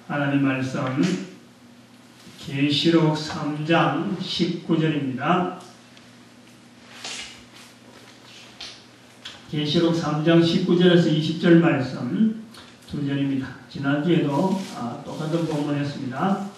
하나님 말씀 계시록 3장 19절입니다. 계시록 3장 19절에서 20절 말씀 두 절입니다. 지난주에도 똑같은 본문이었습니다.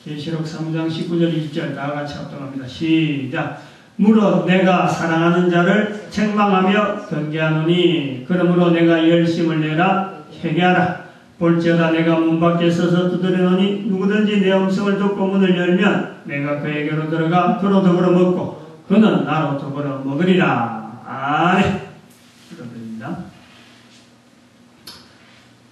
계시록 3장 19절 20절 다 같이 합독합니다. 시작. 물어 내가 사랑하는 자를 책망하며 경계하노니 그러므로 내가 열심을 내라 회개하라. 볼지어다 내가 문 밖에 서서 두드리노니 누구든지 내 음성을 듣고 문을 열면 내가 그에게로 들어가 그로 더불어 먹고 그는 나로 더불어 먹으리라. 아멘. 그렇습니다.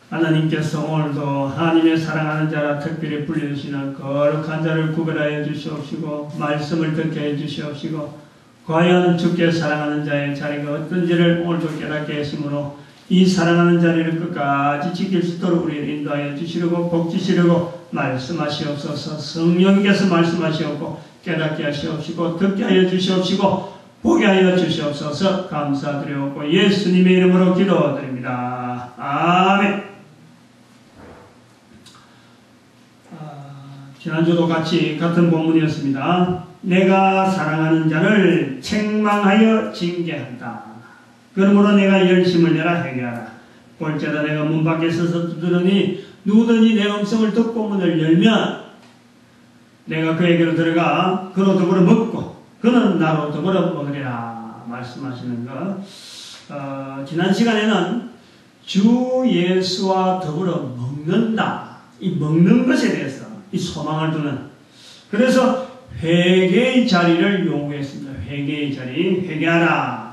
하나님께서 오늘도 하나님의 사랑하는 자라 특별히 불려주시는 거룩한 자를 구별하여 주시옵시고 말씀을 듣게 해 주시옵시고 과연 주께 사랑하는 자의 자리가 어떤지를 오늘도 깨닫게 하시므로 이 사랑하는 자리를 끝까지 지킬 수 있도록 우리를 인도하여 주시려고 복 주시려고 말씀하시옵소서. 성령께서 말씀하시옵고 깨닫게 하시옵시고 듣게 하여 주시옵시고 보게 하여 주시옵소서. 감사드리옵고 예수님의 이름으로 기도드립니다. 아멘. 지난주도 같은 본문이었습니다. 내가 사랑하는 자를 책망하여 징계한다. 그러므로 내가 열심을 내라 회개하라. 볼지어다 내가 문 밖에 서서 두드리니 누구든지 내 음성을 듣고 문을 열면 내가 그에게로 들어가 그로 더불어 먹고 그는 나로 더불어 먹으리라 말씀하시는 것. 지난 시간에는 주 예수와 더불어 먹는다. 이 먹는 것에 대해서 이 소망을 두는. 그래서 회개의 자리를 요구했습니다. 회개의 자리. 회개하라.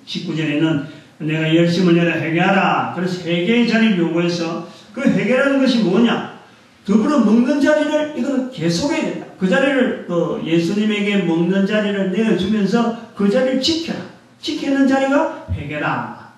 19절에는 내가 열심을 내라 회개하라. 그래서 회개의 자리를 요구해서 그 회개라는 것이 뭐냐? 더불어 먹는 자리를 이거는 계속해야 된다. 그 자리를 예수님에게 먹는 자리를 내어주면서 그 자리를 지켜라. 지키는 자리가 회개라.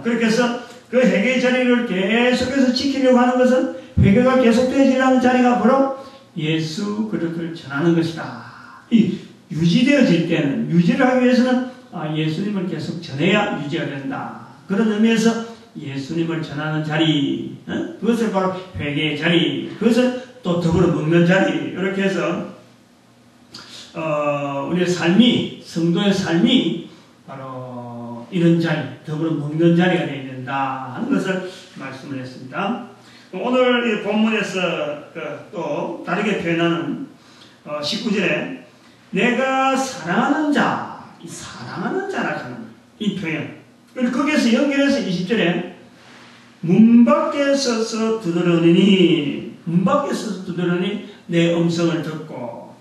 그렇게 해서 그 회개의 자리를 계속해서 지키려고 하는 것은 회개가 계속되어지라는 자리가 바로 예수 그리스도를 전하는 것이다. 이 유지되어질 때는 유지를 하기 위해서는 예수님을 계속 전해야 유지가 된다. 그런 의미에서 예수님을 전하는 자리, 그것을 바로 회개의 자리, 그것을 또 더불어 먹는 자리, 이렇게 해서 우리의 삶이, 성도의 삶이 바로 이런 자리, 더불어 먹는 자리가 되어야 된다 하는 것을 말씀을 했습니다. 오늘 이 본문에서 또 다르게 표현하는 19절에 내가 사랑하는 자, 이 사랑하는 자라 하는 이 표현. 그리고 거기에서 연결해서 20절에 문 밖에 서서 두드러니니 문 밖에 서서 두드러니 내 음성을 듣고,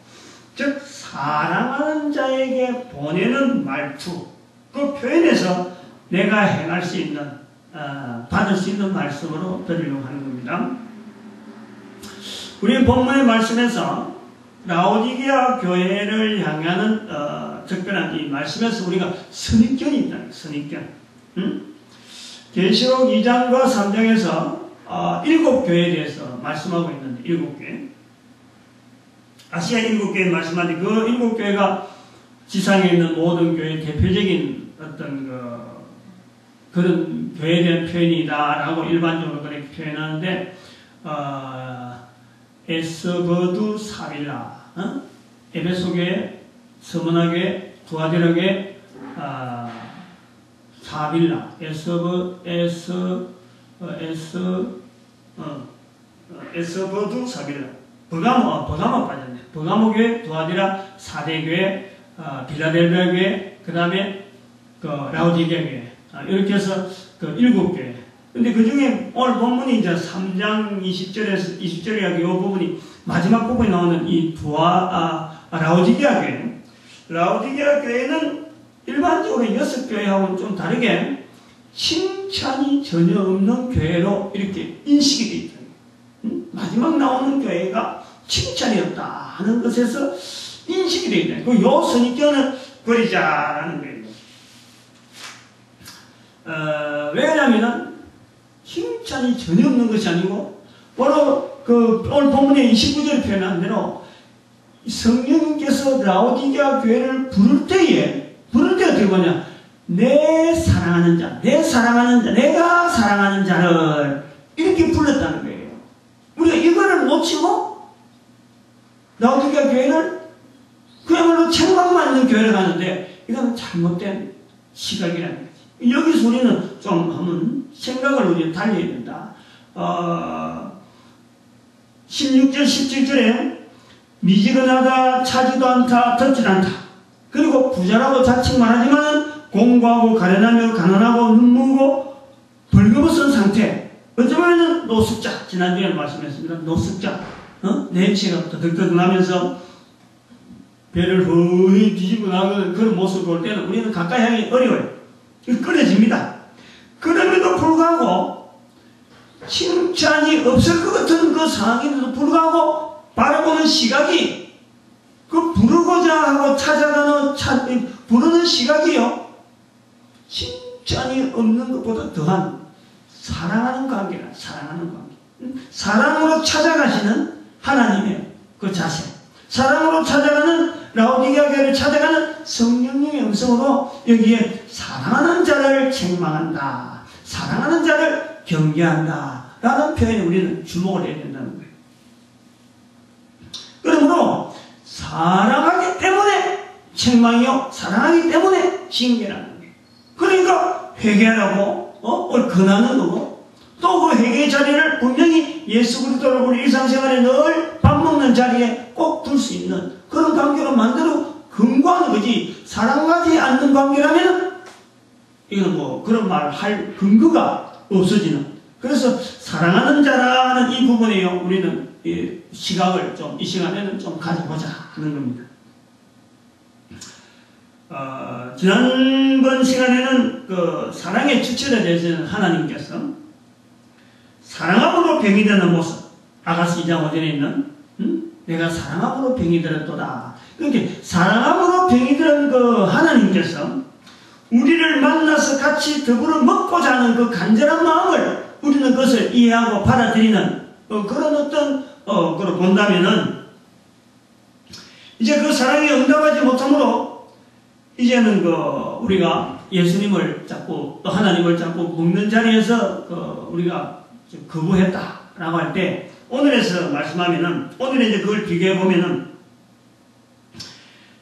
즉 사랑하는 자에게 보내는 말투, 그 표현에서 내가 행할 수 있는 받을 수 있는 말씀으로 드리려고 하는 겁니다. 우리 본문의 말씀에서 라오디게아 교회를 향하는 특별한 이 말씀에서 우리가 선입견이 있다. 선입견. 계시록 2장과 3장에서 7교회에 대해서 말씀하고 있는데 7교회. 아시아 7교회 말씀하는데 그 7교회가 지상에 있는 모든 교회의 대표적인 어떤 그런 교회에 대한 표현이다라고 일반적으로 그렇게 표현하는데, 에스버두 사빌라, 에베소교회, 서머나교회, 두아디라교회, 사빌라, 에스버두 사빌라, 버가모 빠졌네. 버가모교회, 두아디라, 사대교회, 빌라델비아교회, 그 다음에 라오디게아교회. 이렇게 해서 7교회. 근데 그 중에 오늘 본문이 이제 3장 20절에서 20절에 이 부분이 마지막 부분에 나오는 이 라오디게아 교회. 라오디게아 교회는 일반적으로 6교회하고는 좀 다르게 칭찬이 전혀 없는 교회로 이렇게 인식이 되어 있다. 마지막 나오는 교회가 칭찬이 없다 하는 것에서 인식이 되어 있다. 그 요 선입견을 버리자라는 거예요. 왜냐면은 칭찬이 전혀 없는 것이 아니고 바로 오늘 본문의 29절에 표현한 대로 성령님께서 라오디게아 교회를 부를 때가 어떻게 보냐, 내가 사랑하는 자, 내가 사랑하는 자를 이렇게 불렀다는 거예요. 놓치고 라오디게아 교회는 그야말로 책망만 있는 교회를 가는데 이건 잘못된 시각이라는 거지. 여기서 우리는 좀 한번 생각을 우리 달려야 된다. 16절 17절에 미지근하다 차지도 않다 덥질 않다. 그리고 부자라고 자칭만 하지만 공고하고 가련하며 가난하고 눈물고 벌거벗은 상태. 어쩌면 노숙자. 지난주에 말씀했습니다. 노숙자. 냄새가 더덕덕 나면서 배를 허이 뒤집고 나가는 그런 모습을 볼 때는 우리는 가까이 하기 어려워요. 꺼려집니다. 그럼에도 불구하고 칭찬이 없을 것 같은 그 상황인데도 불구하고 바라보는 시각이 그 부르고자 하고 찾아가는 부르는 시각이요. 칭찬이 없는 것보다 더한 사랑하는 관계라. 사랑하는 관계. 사랑으로 찾아가시는 하나님의 그 자세. 사랑으로 찾아가는 라오디게아 교회를 찾아가는 성령님의 음성으로 여기에 사랑하는 자를 책망한다. 사랑하는 자를 경계한다. 라는 표현에 우리는 주목을 해야 된다는 거예요. 그러므로 사랑하기 때문에 책망이요. 사랑하기 때문에 징계라는 거예요. 그러니까 회개하라고 권하는 거고 또 그 회개의 자리를 분명히 예수 그리스도를 우리 일상생활에 늘 밥 먹는 자리에 꼭 둘 수 있는 그런 관계로 만들어 근거하는 거지. 사랑하지 않는 관계라면 이건 뭐 그런 말 할 근거가 없어지는. 그래서 사랑하는 자라는 이 부분에요. 우리는 이 시각을 좀 이 시간에는 좀 가져보자 하는 겁니다. 지난번 시간에는 그 사랑의 주체에 대해서는 하나님께서 사랑함으로 병이 되는 모습, 아가서 2장 5절에 있는 내가 사랑함으로 병이 들었도다. 그러니까 사랑함으로 병이 들은 그 하나님께서 우리를 만나서 같이 더불어 먹고자 하는 그 간절한 마음을 우리는 그것을 이해하고 받아들이는 그런 어떤 그걸 본다면은 이제 그 사랑에 응답하지 못하므로 이제는 그 우리가 예수님을 자꾸 또 하나님을 자꾸 먹는 자리에서 우리가 거부했다라고 할 때 오늘에서 말씀하면은 오늘에 이제 그걸 비교해 보면은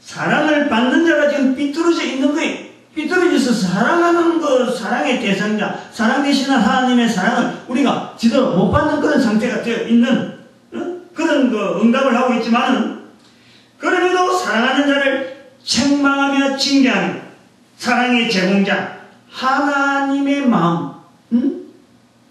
사랑을 받는 자가 지금 삐뚤어져 있는 거예요. 삐뚤어져서 사랑하는 그 사랑의 대상자, 사랑 되시는 하나님의 사랑을 우리가 제대로 못 받는 그런 상태가 되어 있는 그런 그 응답을 하고 있지만은 그럼에도 사랑하는 자를 책망하며 징계하며 사랑의 제공자 하나님의 마음,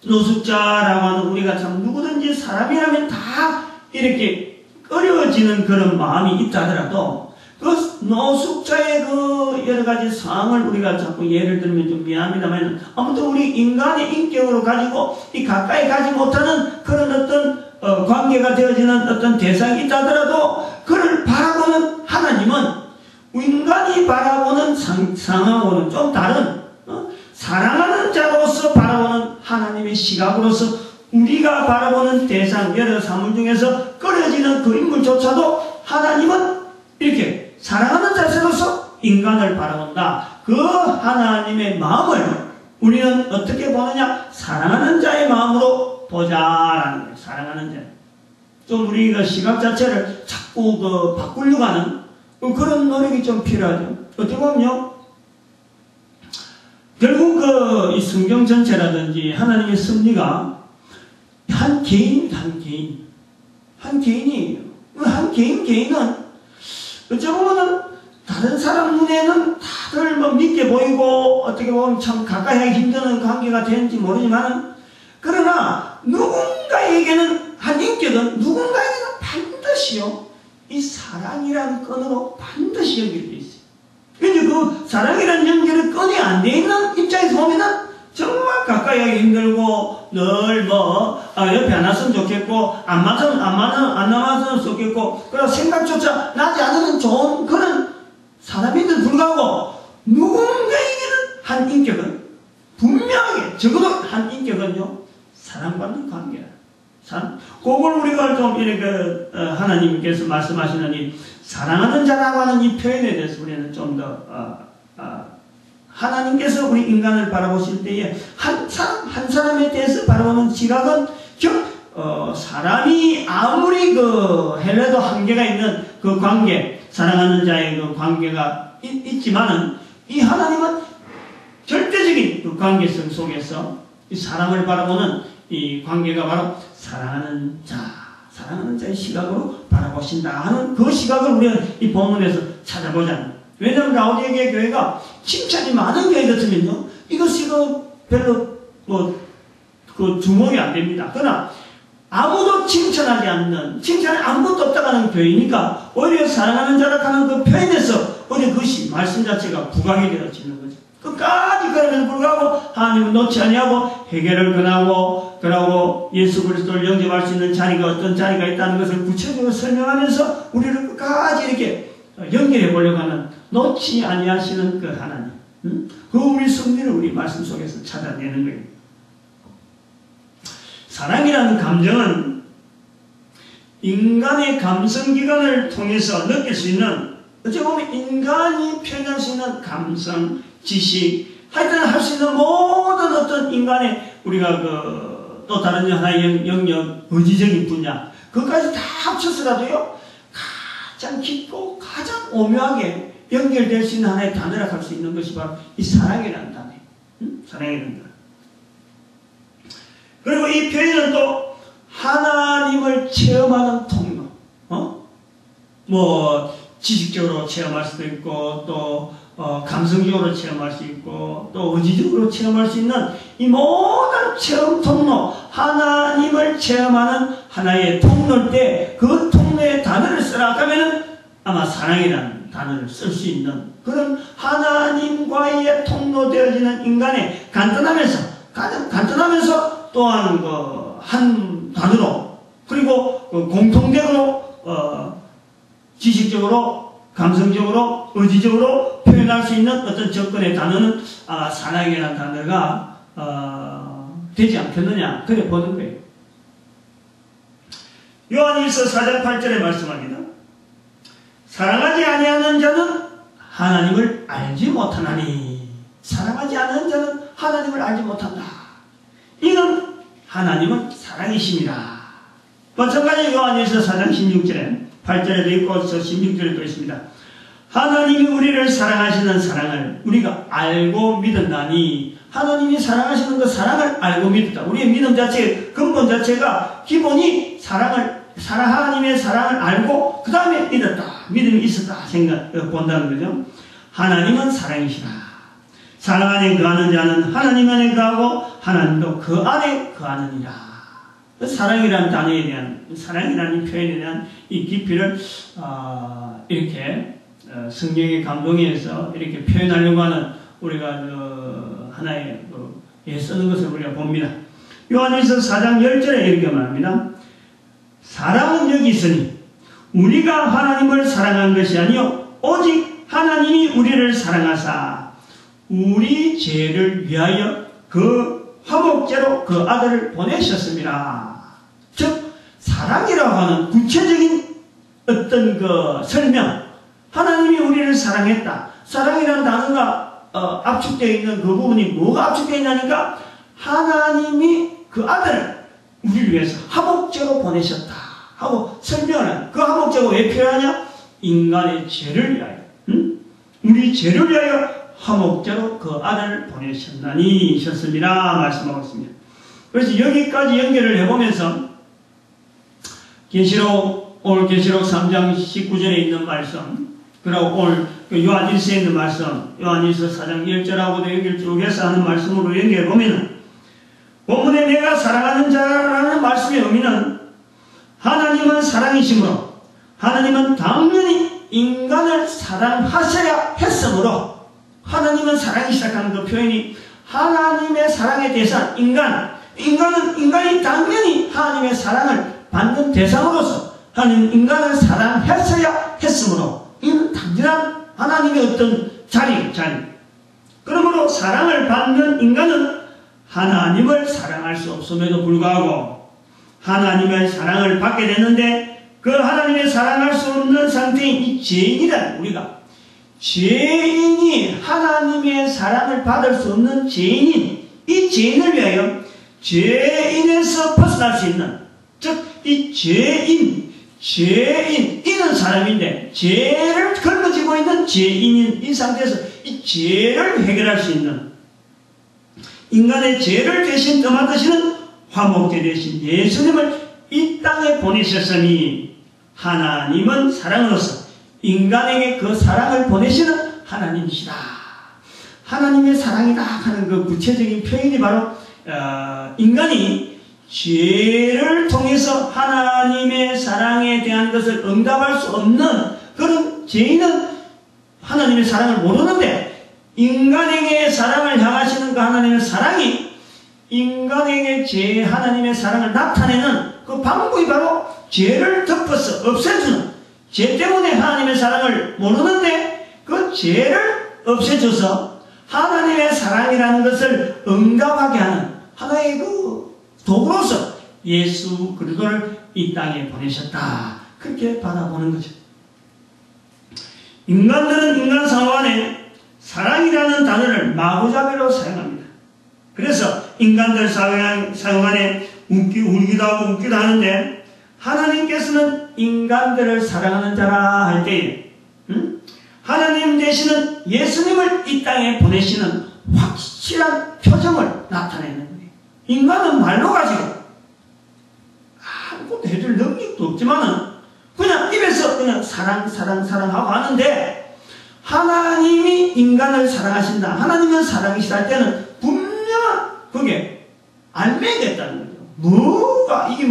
노숙자라고 하는 우리가 참 누구든지 사람이라면 다 이렇게 어려워지는 그런 마음이 있다 하더라도 그 노숙자의 그 여러 가지 상황을 우리가 자꾸 예를 들면 좀 미안합니다만 아무튼 우리 인간의 인격으로 가지고 이 가까이 가지 못하는 그런 어떤 관계가 되어지는 어떤 대상이 있다 하더라도 그를 바라보는 하나님은 인간이 바라보는 상황하고는 좀 다른 사랑하는 자로서 바라보는 하나님의 시각으로서 우리가 바라보는 대상 여러 사물 중에서 꺼려지는 그 인물조차도 하나님은 이렇게 사랑하는 자세로서 인간을 바라본다. 그 하나님의 마음을 우리는 어떻게 보느냐? 사랑하는 자의 마음으로 보자라는 거예요. 사랑하는 자. 좀 우리가 시각 자체를 자꾸 바꾸려고 하는 그런 노력이 좀 필요하죠. 어떻게 보면요. 결국 이 성경 전체라든지 하나님의 섭리가 한 개인입니다. 한 개인이에요. 한 개인은 어찌 보면은 다른 사람 눈에는 다들 뭐 믿게 보이고 어떻게 보면 참 가까이 하기 힘든 관계가 되는지 모르지만 그러나 누군가에게는 한 인격은 누군가에게는 반드시요 이 사랑이라는 끈으로 반드시 연결되어 있어요. 근데 그 사랑이라는 연결이 끈이 안 돼 있는 입장에서 보면은 정말 가까이 하기 힘들고 늘 옆에 안 왔으면 좋겠고 안 남았으면 좋겠고 그런 생각조차 나지 않으면 좋은 그런 사람인데도 불구하고 누군가에게는 한 인격은 분명하게 적어도 한 인격은요 사랑받는 관계라. 그걸 우리가 좀 이렇게 하나님께서 말씀하시는 이 사랑하는 자라고 하는 이 표현에 대해서 우리는 좀 더 하나님께서 우리 인간을 바라보실 때에 한 사람에 대해서 바라보는 시각은 사람이 아무리 해도 한계가 있는 그 관계, 사랑하는 자의 그 관계가 있지만은 이 하나님은 절대적인 그 관계성 속에서 이 사람을 바라보는 이 관계가 바로 사랑하는 자의 시각으로 바라보신다 하는 그 시각을 우리는 이 본문에서 찾아보자. 왜냐하면 라오디게 교회가 칭찬이 많은 교회 같으면요, 이것이 별로 주목이 안 됩니다. 그러나 아무도 칭찬하지 않는, 칭찬에 아무것도 없다고 하는 교회니까 오히려 사랑하는 자라 하는 그 표현에서 오히려 그것이 말씀 자체가 부각이 되어지는 거죠. 끝까지 그럼에도 불구하고 하나님은 놓지 아니하고 해결을 권하고, 그러고 예수 그리스도를 영접할 수 있는 자리가 어떤 자리가 있다는 것을 구체적으로 설명하면서 우리를 끝까지 이렇게 연결해 보려고 하는, 놓지 아니하시는 그 하나님, 그 우리 승리를 우리 말씀 속에서 찾아내는 거예요. 사랑이라는 감정은 인간의 감성기관을 통해서 느낄 수 있는, 어찌 보면 인간이 표현할 수 있는 감성, 지식, 하여튼 할 수 있는 모든 어떤 인간의 우리가 또 다른 하나의 영역, 의지적인 분야, 그것까지 다 합쳐서라도요, 가장 깊고 가장 오묘하게 연결될 수 있는 하나의 단어라 할 수 있는 것이 바로 이 사랑이라는 단어예요. 사랑이라는 단어. 그리고 이 표현은 또 하나님을 체험하는 통로, 지식적으로 체험할 수도 있고, 또 감성적으로 체험할 수 있고, 또 의지적으로 체험할 수 있는 이 모든 체험 통로, 하나님을 체험하는 하나의 통로일 때 그 통로의 단어를 쓰라 하면은 아마 사랑이라는 단어를 쓸 수 있는 그런 하나님과의 통로 되어지는 인간의 간단하면서 또한 한 단어로, 그리고 공통적으로 지식적으로, 감성적으로, 의지적으로 표현할 수 있는 어떤 접근의 단어는 사랑이라는 단어가 되지 않겠느냐, 그래 보는 거예요. 요한일서 4장 8절에 말씀합니다. 사랑하지 아니하는 자는 하나님을 알지 못하나니. 사랑하지 않는 자는 하나님을 알지 못한다. 이는 하나님은 사랑이십니다. 마찬가지로 요한일서 4장 16절에 8절에도 있고 16절에도 있습니다. 하나님이 우리를 사랑하시는 사랑을 우리가 알고 믿었나니. 하나님이 사랑하시는 그 사랑을 알고 믿었다. 우리의 믿음 자체의 근본 자체가 기본이 하나님의 사랑을 알고 그 다음에 믿었다, 믿음이 있었다 본다는 거죠. 하나님은 사랑이시라. 사랑 안에 거하는 자는 하나님 안에 거하고 하나님도 그 안에 거하느니라. 사랑이라는 단어에 대한, 사랑이라는 표현에 대한 이 깊이를 이렇게 성경의 감동에서 이렇게 표현하려고 하는 우리가 하나의 쓰는 것을 우리가 봅니다. 요한일서 4장 10절에 이렇게 말합니다. 사랑은 여기 있으니 우리가 하나님을 사랑한 것이 아니요 오직 하나님이 우리를 사랑하사 우리 죄를 위하여 그 화목제로 그 아들을 보내셨습니다. 즉 사랑이라고 하는 구체적인 어떤 설명, 하나님이 우리를 사랑했다. 사랑이라는 단어가 압축되어 있는 그 부분이 뭐가 압축되어 있냐니까 하나님이 그 아들을 우리를 위해서 화목제로 보내셨다 하고 설명을. 그 화목제가 왜 필요하냐? 인간의 죄를 위하여, 우리 죄를 위하여 화목제로 그 아들을 보내셨나니 셨습니다 말씀하고 있습니다. 그래서 여기까지 연결을 해보면서 오늘 계시록 3장 19절에 있는 말씀, 그리고 오늘 요한일서에 있는 말씀, 요한일서 4장 1절하고도 연결 쭉 해서 하는 말씀으로 연결해보면 본문에 내가 사랑하는 자라는 말씀의 의미는 하나님은 사랑이시므로 하나님은 당연히 인간을 사랑하셔야 했으므로, 하나님은 사랑이 시작하는 그 표현이 하나님의 사랑의 대상, 인간이 당연히 하나님의 사랑을 받는 대상으로서 하나님 인간을 사랑했어야 했으므로, 이는 당연한 하나님의 어떤 자리. 그러므로 사랑을 받는 인간은 하나님을 사랑할 수 없음에도 불구하고 하나님의 사랑을 받게 되는데, 그 하나님의 사랑할 수 없는 상태인 이 죄인이란, 우리가 죄인이 하나님의 사랑을 받을 수 없는 죄인인 이 죄인을 위하여 죄인에서 벗어날 수 있는, 즉, 이 죄인은 사람인데, 죄를 걸머지고 있는 죄인인 이 상태에서 이 죄를 해결할 수 있는, 인간의 죄를 대신 떠맡으시는 화목제 대신 예수님을 이 땅에 보내셨으니, 하나님은 사랑으로서 인간에게 그 사랑을 보내시는 하나님이시다. 하나님의 사랑이다 하는 그 구체적인 표현이 바로 인간이 죄를 통해서 하나님의 사랑에 대한 것을 응답할 수 없는 그런 죄인은 하나님의 사랑을 모르는데, 인간에게 사랑을 향하시는 그 하나님의 사랑이 인간에게 하나님의 사랑을 나타내는 그 방법이 바로 죄를 덮어서 없애주는, 죄 때문에 하나님의 사랑을 모르는데 그 죄를 없애줘서 하나님의 사랑이라는 것을 응답하게 하는 하나의 그 도구로서 예수 그리스도를 이 땅에 보내셨다. 그렇게 바라보는 거죠. 인간들은 인간 상호 안에 사랑이라는 단어를 마구잡이로 사용합니다. 그래서 인간들 상호 안에 울기도 하고 웃기도 하는데, 하나님께서는 인간들을 사랑하는 자라 할 때에 하나님 되시는 예수님을 이 땅에 보내시는 확실한 표정을 나타내는 거예요. 인간은 말로 가지고 아무것도 해줄 능력도 없지만은 그냥 입에서 그냥 사랑하고 하는데, 하나님이 인간을 사랑하신다, 하나님은 사랑이시다 할 때는 분명한 그게 알맹이겠다는 거죠. 뭐가 이게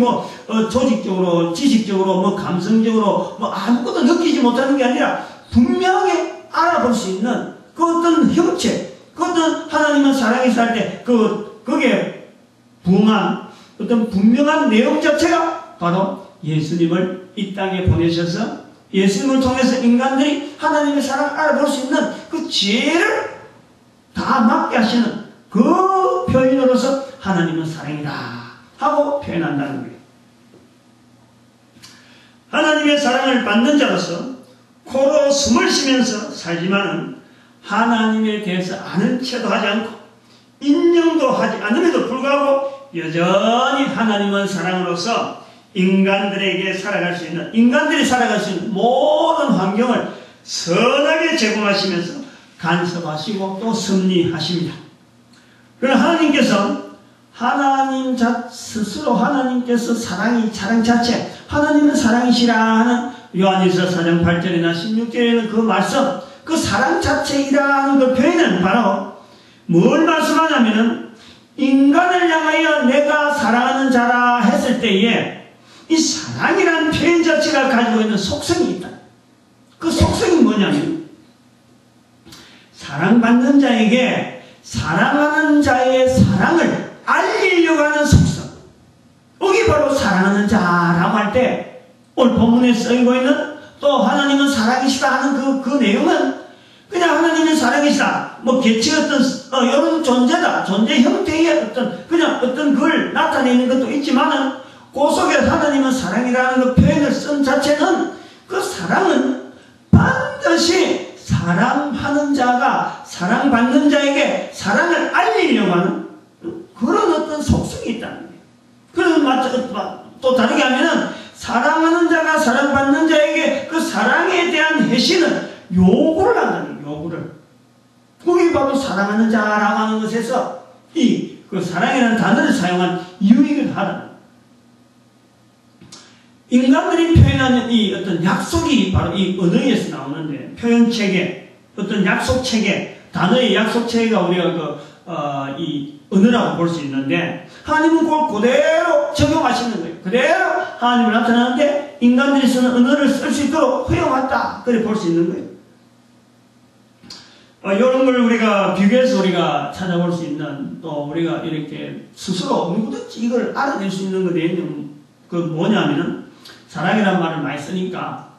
조직적으로, 지식적으로, 감성적으로 아무것도 느끼지 못하는 게 아니라 분명하게 알아볼 수 있는 그 어떤 형체, 그 어떤 하나님은 사랑이시다 할 때 그게 부응한 어떤 분명한 내용 자체가 바로 예수님을 이 땅에 보내셔서 예수님을 통해서 인간들이 하나님의 사랑을 알아볼 수 있는 그 죄를 다 막게 하시는 그 표현으로서 하나님은 사랑이다 하고 표현한다는 거예요. 하나님의 사랑을 받는 자로서 코로 숨을 쉬면서 살지만은 하나님에 대해서 아는 체도 하지 않고 인정도 하지 않음에도 불구하고 여전히 하나님은 사랑으로서 인간들이 살아갈 수 있는 모든 환경을 선하게 제공하시면서 간섭하시고 또 섭리하십니다. 그러나 하나님께서 스스로 하나님께서 사랑 자체, 하나님은 사랑이시라 하는 요한일서 4장 8절이나 16절에는 그 말씀, 그 사랑 자체이라는 그 표현은 바로 뭘 말씀하냐면은, 인간을 향하여 내가 사랑하는 자라 했을 때에 이 사랑이라는 표현 자체가 가지고 있는 속성이 있다. 그 속성이 뭐냐면, 사랑받는 자에게 사랑하는 자의 사랑을 알리려고 하는 속성. 여기 바로 사랑하는 자라고 할 때 오늘 본문에 쓰이고 있는 또 하나님은 사랑이시다 하는 그 내용은 그냥 하나님은 사랑이시다, 개체 이런 존재다, 존재 형태의 어떤 그걸 나타내는 것도 있지만은, 그 속에 하나님은 사랑이라는 그 표현을 쓴 자체는, 그 사랑은 반드시 사랑하는 자가 사랑받는 자에게 사랑을 알리려고 하는 그런 어떤 속성이 있다는 거예요. 그래서 또 다르게 하면은, 사랑하는 자가 사랑받는 자에게 그 사랑에 대한 회신을 요구를 한다는 거예요. 요구를. 그게 바로 사랑하는 자라고 하는 것에서 그 사랑이라는 단어를 사용한 이유이기도 하다. 인간들이 표현하는 이 어떤 약속이 바로 이 언어에서 나오는데, 표현체계, 어떤 약속체계, 단어의 약속체계가 우리가 이 언어라고 볼 수 있는데, 하나님은 그걸 그대로 적용하시는 거예요. 그대로 하나님을 나타나는데 인간들이 쓰는 언어를 쓸 수 있도록 허용했다, 그래 볼 수 있는 거예요. 이런 걸 우리가 비교해서 우리가 찾아볼 수 있는, 또 우리가 이렇게 스스로 누구든지 이걸 알아낼 수 있는 것에 있는 그 뭐냐면은, 사랑이라는 말을 많이 쓰니까,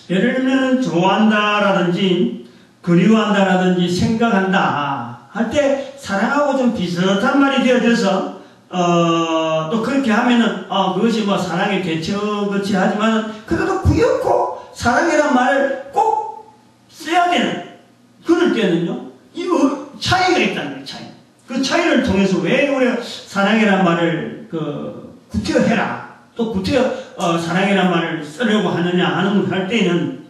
예를 들면 좋아한다라든지 그리워한다라든지 생각한다 할 때 사랑하고 좀 비슷한 말이 되어져서 또 그렇게 하면은 그것이 사랑의 대처같이 하지만, 그래도 구엽고 사랑이라는 말을 꼭 써야 되는 그럴 때는요, 이 차이가 있다는 거예요. 차이. 그 차이를 통해서 왜 우리가 사랑이라는 말을 구태여해라, 또 구태여 사랑이란 말을 쓰려고 하느냐 할 때는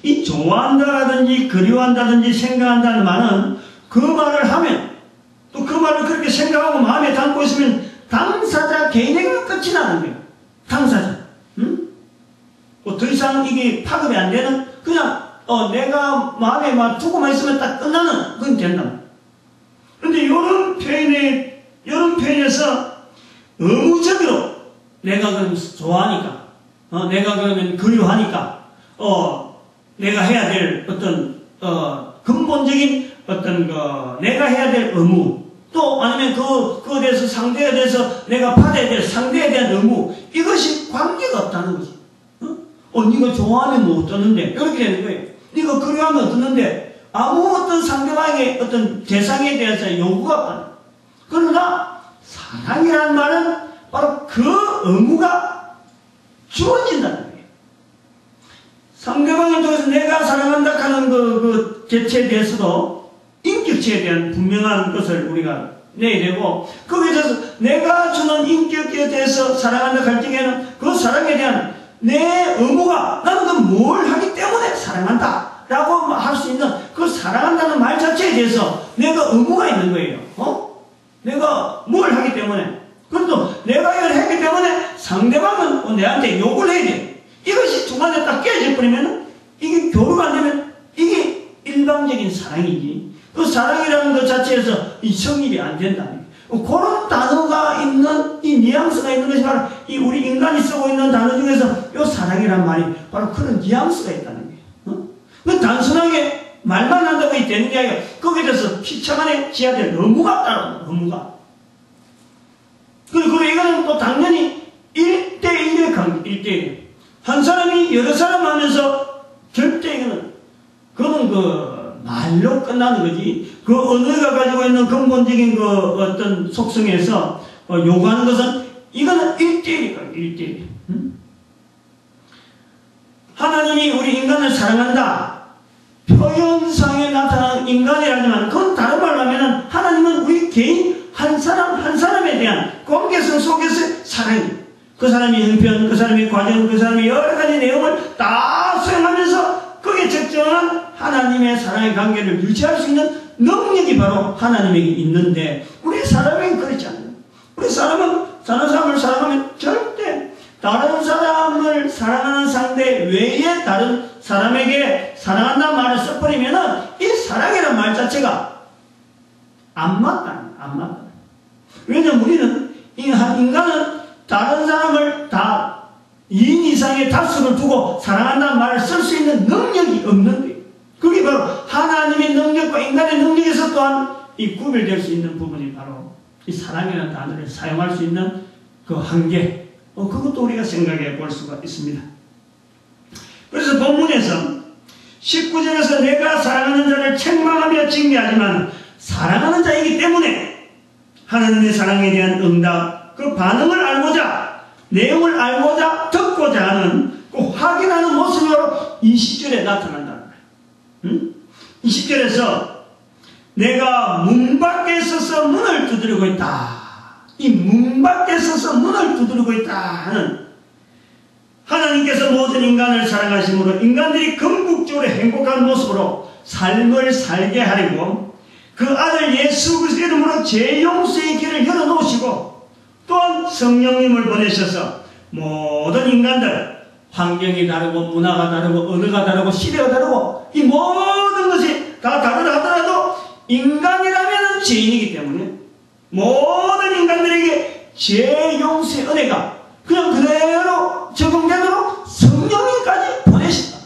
이 좋아한다라든지 그리워한다든지 생각한다는 말은 그 말을 하면 또 그 말을 그렇게 생각하고 마음에 담고 있으면 당사자 개인에게 끝이 나는 거예요. 당사자. 응? 뭐 더 이상 이게 파급이 안 되는 그냥 내가 마음에 막 두고만 있으면 딱 끝나는 그건 된다. 그런데 이런 표현에서 의무적으로 내가 그럼 좋아하니까 내가 그러면 그리워하니까 내가 해야 될 어떤 근본적인 어떤 내가 해야 될 의무 또 아니면 그거에 대해서 상대에 대해서 내가 받아야 될 상대에 대한 의무 이것이 관계가 없다는 거지. 네가 좋아하면 뭐 어떠는데 이렇게 되는 거예요. 네가 그리워하면 어떠는데 아무 어떤 상대방의 어떤 대상에 대해서 요구가 없다. 그러나 사랑이라는 말은 바로 그 의무가 주어진다는 거예요. 상대방에 대해서 내가 사랑한다 하는 그 개체에 대해서도 인격체에 대한 분명한 것을 우리가 내야 되고 거기에 대해서 내가 주는 인격에 대해서 사랑한다 할 적에는 그 사랑에 대한 내 의무가 나는 그 뭘 하기 때문에 사랑한다 라고 할 수 있는 그 사랑한다는 말 자체에 대해서 내가 의무가 있는 거예요. 내가 뭘 하기 때문에 그래도 내가 이걸 했기 때문에 상대방은 내한테 욕을 해야 돼. 이것이 중간에 딱 깨져 버리면 이게 교류가 안 되면 이게 일방적인 사랑이지 그 사랑이라는 것 자체에서 이 성립이 안 된다. 그런 단어가 있는 이 뉘앙스가 있는 것이 바로 이 우리 인간이 쓰고 있는 단어 중에서 이 사랑이란 말이 바로 그런 뉘앙스가 있다는 거예요. 그 단순하게 말만 한다고 되는 게 아니라 거기에 대해서 피차간에 지어야 될 의무가 따로 의무가. 그리고 이거는 또 당연히 1대1의 관계, 1대1. 한 사람이 여러 사람 하면서 절대 이거는 그거는 말로 끝나는 거지. 그 언어가 가지고 있는 근본적인 그 어떤 속성에서 요구하는 것은 이거는 1대1이니까 1대1. 하나님이 우리 인간을 사랑한다. 표현상에 나타나는 인간이라지만 그건 다른 말로 하면 하나님은 우리 개인 한 사람 한 사람에 대한 관계성 속에서의 사랑이 그 사람의 형편, 그 사람의 과정, 그 사람의 여러 가지 내용을 다 수행하면서 거기에 적정한 하나님의 사랑의 관계를 유지할 수 있는 능력이 바로 하나님에게 있는데 우리 사람에게는 그렇지 않아요. 우리 사람은 다른 사람을 사랑하면 절대 다른 사람을 사랑하는 상대 외에 다른 사람에게 사랑한다는 말을 써버리면은 이 사랑이라는 말 자체가 안 맞다. 왜냐면 우리는 인간은 다른 사람을 다 2인 이상의 다수를 두고 사랑한다는 말을 쓸 수 있는 능력이 없는 거예요. 그게 바로 하나님의 능력과 인간의 능력에서 또한 이 구별될 수 있는 부분이 바로 이 사랑이라는 단어를 사용할 수 있는 그 한계. 그것도 우리가 생각해 볼 수가 있습니다. 그래서 본문에서 19절에서 내가 사랑하는 자를 책망하며 징계하지만 사랑하는 자이기 때문에 하나님의 사랑에 대한 응답, 그 반응을 알고자, 내용을 알고자, 듣고자 하는 그 확인하는 모습으로 20절에 나타난다. 20절에서 내가 문 밖에 서서 문을 두드리고 있다. 이 문 밖에 서서 문을 두드리고 있다 하는 하나님께서 모든 인간을 사랑하심으로 인간들이 궁극적으로 행복한 모습으로 삶을 살게 하려고 그 아들 예수 그리스도의 이름으로 죄용서의 길을 열어놓으시고 또한 성령님을 보내셔서 모든 인간들 환경이 다르고 문화가 다르고 언어가 다르고 시대가 다르고 이 모든 것이 다 다르다 하더라도 인간이라면 죄인이기 때문에 모든 인간들에게 죄 용서의 은혜가 그냥 그대로 적용되도록 성령님까지 보내신다.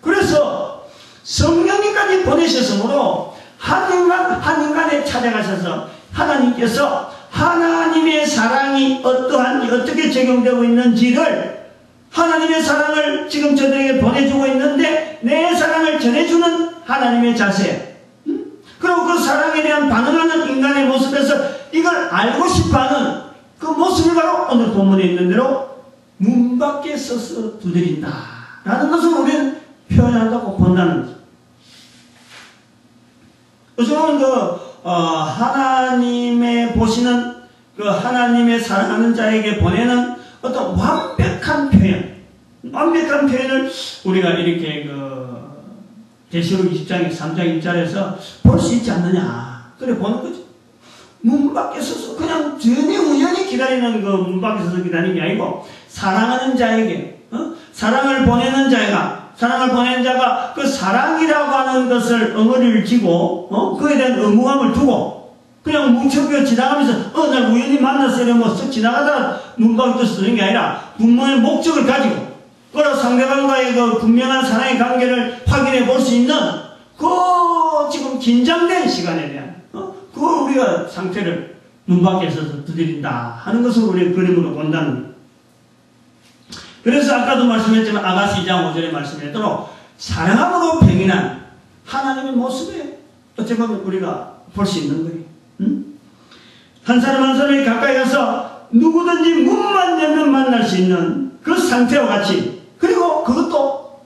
그래서 성령님까지 보내셨으므로 한 인간에 찾아가셔서 하나님께서 하나님의 사랑이 어떠한지 어떻게 적용되고 있는지를 하나님의 사랑을 지금 저들에게 보내주고 있는데 내 사랑을 전해주는 하나님의 자세 그리고 그 사랑에 대한 반응하는 인간의 모습에서 이걸 알고 싶어하는 그 모습이 바로 오늘 본문에 있는 대로 문 밖에 서서 두드린다 라는 것을 우리는 표현한다고 본다는 거죠. 우선은 하나님의 보시는 그 하나님의 사랑하는 자에게 보내는 어떤 완벽한 표현을 우리가 이렇게 계시록 20장 3장 1절에서 볼 수 있지 않느냐. 그래 보는 거죠. 문 밖에 서서 그냥 전혀 우연히 기다리는 문 밖에 서서 기다리는 게 아니고 사랑하는 자에게 사랑을 보내는 자가 그 사랑이라고 하는 것을 엉어리를 쥐고 그에 대한 의무감을 두고 그냥 뭉쳐서 지나가면서 날 우연히 만났어 이러면 쓱 지나가다가 문 밖에 서는 게 아니라 분명한 목적을 가지고 그리고 상대방과의 그 분명한 사랑의 관계를 확인해 볼 수 있는 그 지금 긴장된 시간에 대한 그 우리가 상태를 문 밖에 서서 두드린다 하는 것을 우리가 그림으로 본다는 거예요. 그래서 아까도 말씀했지만 아가서 2장 5절에 말씀했도록 사랑함으로 병인한 하나님의 모습에 어찌 보면 우리가 볼 수 있는 거예요. 한 사람 한 사람이 가까이 가서 누구든지 문만 열면 만날 수 있는 그 상태와 같이 그리고 그것도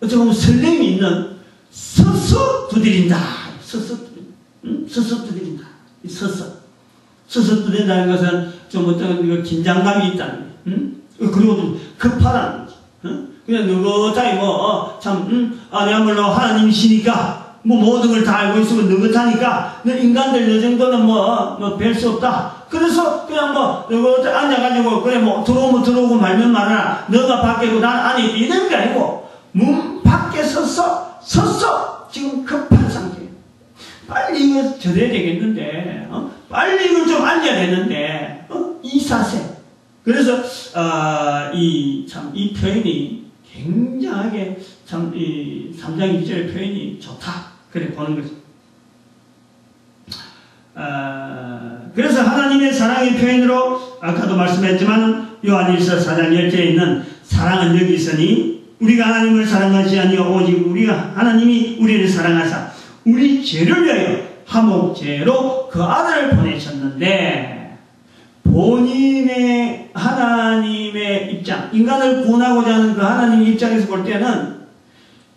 어찌 보면 설렘이 있는 서서 두드린다. 서서 두드린다. 서서 두드린다는 것은 좀 어떤 긴장감이 있다는 거예요. 그리고 좀 급하다는 거지. 그냥 느긋하게 내야말로 하나님이시니까 모든 걸 다 알고 있으면 느긋하니까 인간들 이 정도는 뵐 수 없다. 그래서 그냥 느긋하게 앉아가지고 그래 들어오면 들어오고 말면 말아라. 너가 밖에 있고 난 안에 있고 이런 게 아니고 문 밖에 서서 지금 급한 상태예요. 빨리 이거 전해야 되겠는데 빨리 이걸 좀 알려야 되는데 이 사세. 그래서 이 표현이 굉장하게 이 3장 2절의 표현이 좋다. 그래 보는 거죠. 그래서 하나님의 사랑의 표현으로 아까도 말씀했지만 요한일서 4장 10절에 있는 사랑은 여기 있으니 우리가 하나님을 사랑하지 아니요 오직 하나님이 우리를 사랑하사 우리 죄를 위하여 화목제로 그 아들을 보내셨는데 본인의 하나님의 입장, 인간을 구원하고자 하는 그 하나님의 입장에서 볼 때는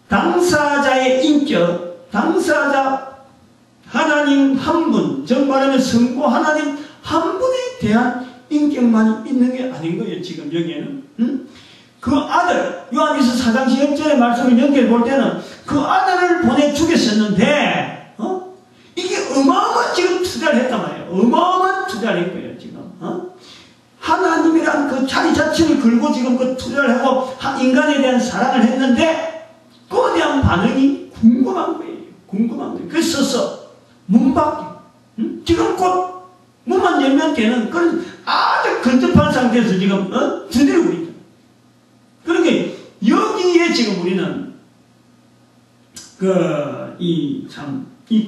당사자의 인격, 당사자 하나님 한 분, 즉 말하면 성부 하나님 한 분에 대한 인격만이 있는 게 아닌 거예요. 지금 여기에는 그 아들, 요한일서 4장 10절의 말씀을 연결해 볼 때는 그 아들을 보내 주겠었는데 이게 어마어마한 지금 투자를 했단 말이에요. 어마어마한 투자를 했고요. 지금 하나님이란 그 자리 자체를 걸고 지금 그 투자를 하고 인간에 대한 사랑을 했는데 그에 대한 반응이 궁금한 거예요. 그래서 문 밖에 지금 곧 문만 열면 걔는 그런 아주 근접한 상태에서 지금 두드리고 있다. 그러니까 여기에 지금 우리는 이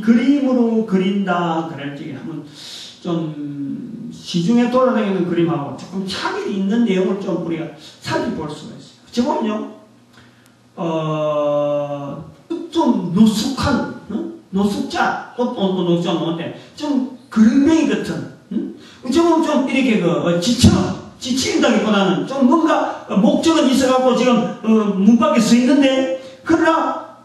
그림으로 그린다 그럴 적에 한번 좀 시중에 돌아다니는 그림하고 조금 차별이 있는 내용을 좀 우리가 살펴볼 수가 있어요. 어찌 보면요, 좀 노숙한, 노숙자, 노숙자 뭔데, 좀 그릉뱅이 같은, 어찌 보면 좀 이렇게 지친다기보다는 좀 뭔가 목적은 있어갖고 지금 문 밖에 서 있는데, 그러나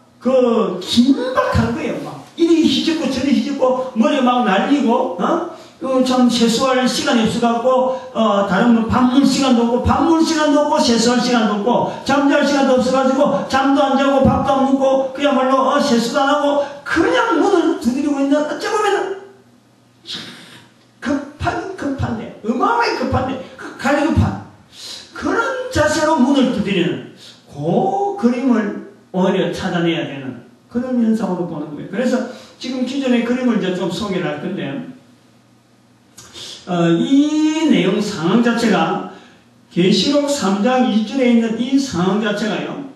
긴박한 거예요. 막 이리 휘젓고 저리 휘젓고 머리 막 날리고 참 세수할 시간이 없어갖고 다른 밥물 시간도 없고 세수할 시간도 없고 잠잘 시간도 없어가지고 잠도 안 자고 밥도 안 먹고 그야말로 세수도 안 하고 그냥 문을 두드리고 있는 어찌 보면은 급한데 어마어마하게 급한데 갈급한 그런 자세로 문을 두드리는 그 그림을 오히려 찾아내야 되는 그런 현상으로 보는 거예요. 그래서 지금 기존의 그림을 이제 좀 소개를 할 건데, 이 내용 상황 자체가 계시록 3장 20절에 있는 이 상황 자체가요,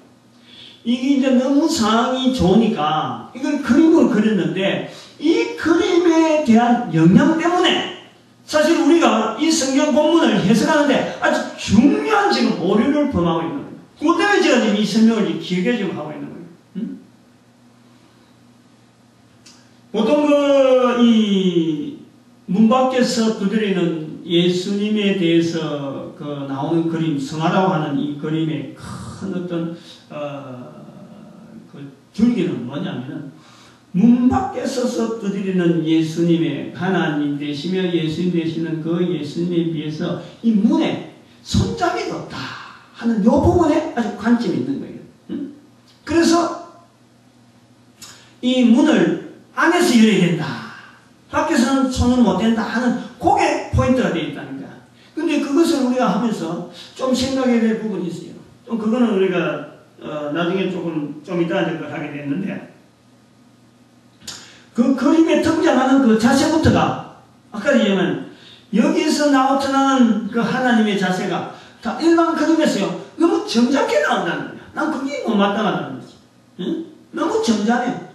이게 이제 너무 상황이 좋으니까 이걸 그림으로 그렸는데 이 그림에 대한 영향 때문에 사실 우리가 이 성경 본문을 해석하는데 아주 중요한 지금 오류를 범하고 있는 거예요. 그 때문에 제가 지금 이 설명을 길게 지금 하고 있는 거예요. 보통 이 문 밖에서 두드리는 예수님에 대해서 나오는 그림, 성화라고 하는 이 그림의 큰 어떤 그 줄기는 뭐냐면은 문 밖에 서서 두드리는 예수님의 하나님 되시며 예수님 되시는 그 예수님에 비해서 이 문에 손잡이가 없다 하는 이 부분에 아주 관점이 있는 거예요. 그래서 이 문을 안에서 열어야 된다. 밖에서는 손을 못 댄다 하는 그게 포인트가 되어 있다는 거야. 근데 그것을 우리가 하면서 좀 생각해야 될 부분이 있어요. 좀 그거는 우리가 나중에 좀 이따 그걸 하게 됐는데, 그 그림에 등장하는 그 자세부터가 아까 얘기한 여기에서 나타나는 그 하나님의 자세가 다 일반 그림에서요 너무 점잖게 나온다는 거야. 난 그게 못 마땅하다는 거지. 응? 너무 점잖해.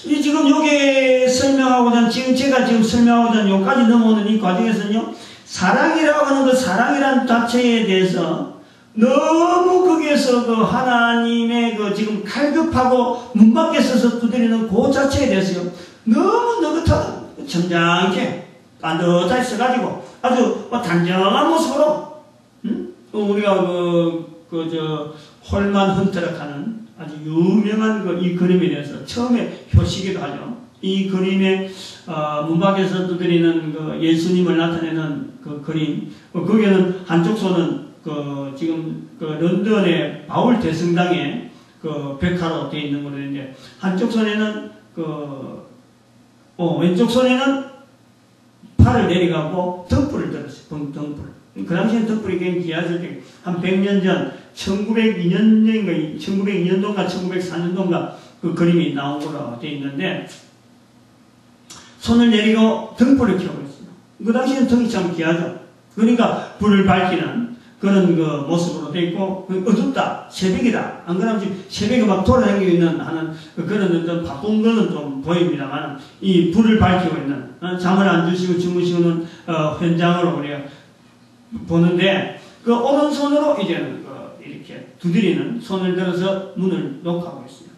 이 지금 여기 설명하고자 지금 제가 설명하고자 여기까지 넘어오는 이 과정에서는요 사랑이라고 하는 그 사랑이라는 자체에 대해서 너무 거기에서 그 하나님의 그 지금 칼급하고 문 밖에 서서 두드리는 그 자체에 대해서요 너무 느긋하다, 점잖게 반듯하게 써가지고 아주 단정한 모습으로 우리가 홀만 헌터락 하는 아주 유명한 이 그림에 대해서 처음에 표시기도 하죠. 이 그림에 문 밖에서 두드리는 그 예수님을 나타내는 그 그림, 거기에는 한쪽 손은 지금 런던의 바울 대성당에 백화로 되어 있는 걸로 되는데, 한쪽 손에는 왼쪽 손에는 팔을 내려가고 등불을 들었어요. 등불. 그 당시엔 등불이 굉장히 귀하실 때, 한 100년 전, 1902년도인가, 1902년도인가, 1904년도인가 그 그림이 나온 걸로 되어 있는데, 손을 내리고 등불을 켜고 있어요. 그 당시에는 등이 참 귀하죠. 그러니까 불을 밝히는 그런 그 모습으로 되어 있고, 어둡다, 새벽이다. 안 그러면 지금 새벽에 막 돌아다니고 있는 하는 그런 어떤 바쁜 거는 좀 보입니다만, 이 불을 밝히고 있는, 잠을 안 주시고 주무시는 현장으로 우리가 보는데, 그 오른손으로 이제는 이렇게 두드리는 손을 들어서 문을 녹하고 있어요.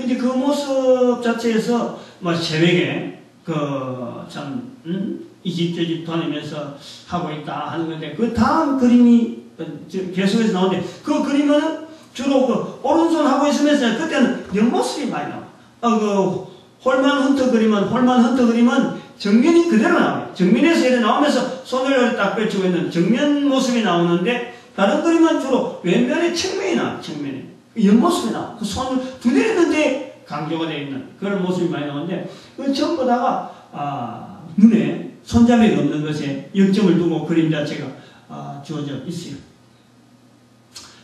이제 그 모습 자체에서 새벽에 이 집 저 집 다니면서 하고 있다 하는 건데, 그 다음 그림이 계속해서 나오는데, 그 그림은 주로 오른손 하고 있으면서 그때는 옆모습이 많이 나와. 홀만 헌터 그림은 정면이 그대로 나와요. 정면에서 이렇게 나오면서 손을 딱 펼치고 있는 정면 모습이 나오는데, 다른 그림은 주로 왼면에 측면이 나와요. 측면에. 옆모습이 나와. 그 손을 두드리는데 강조가 되어 있는 그런 모습이 많이 나오는데, 그 전부 다가, 눈에 손잡이가 없는 것에 역점을 두고 그림 자체가 주어져 있어요.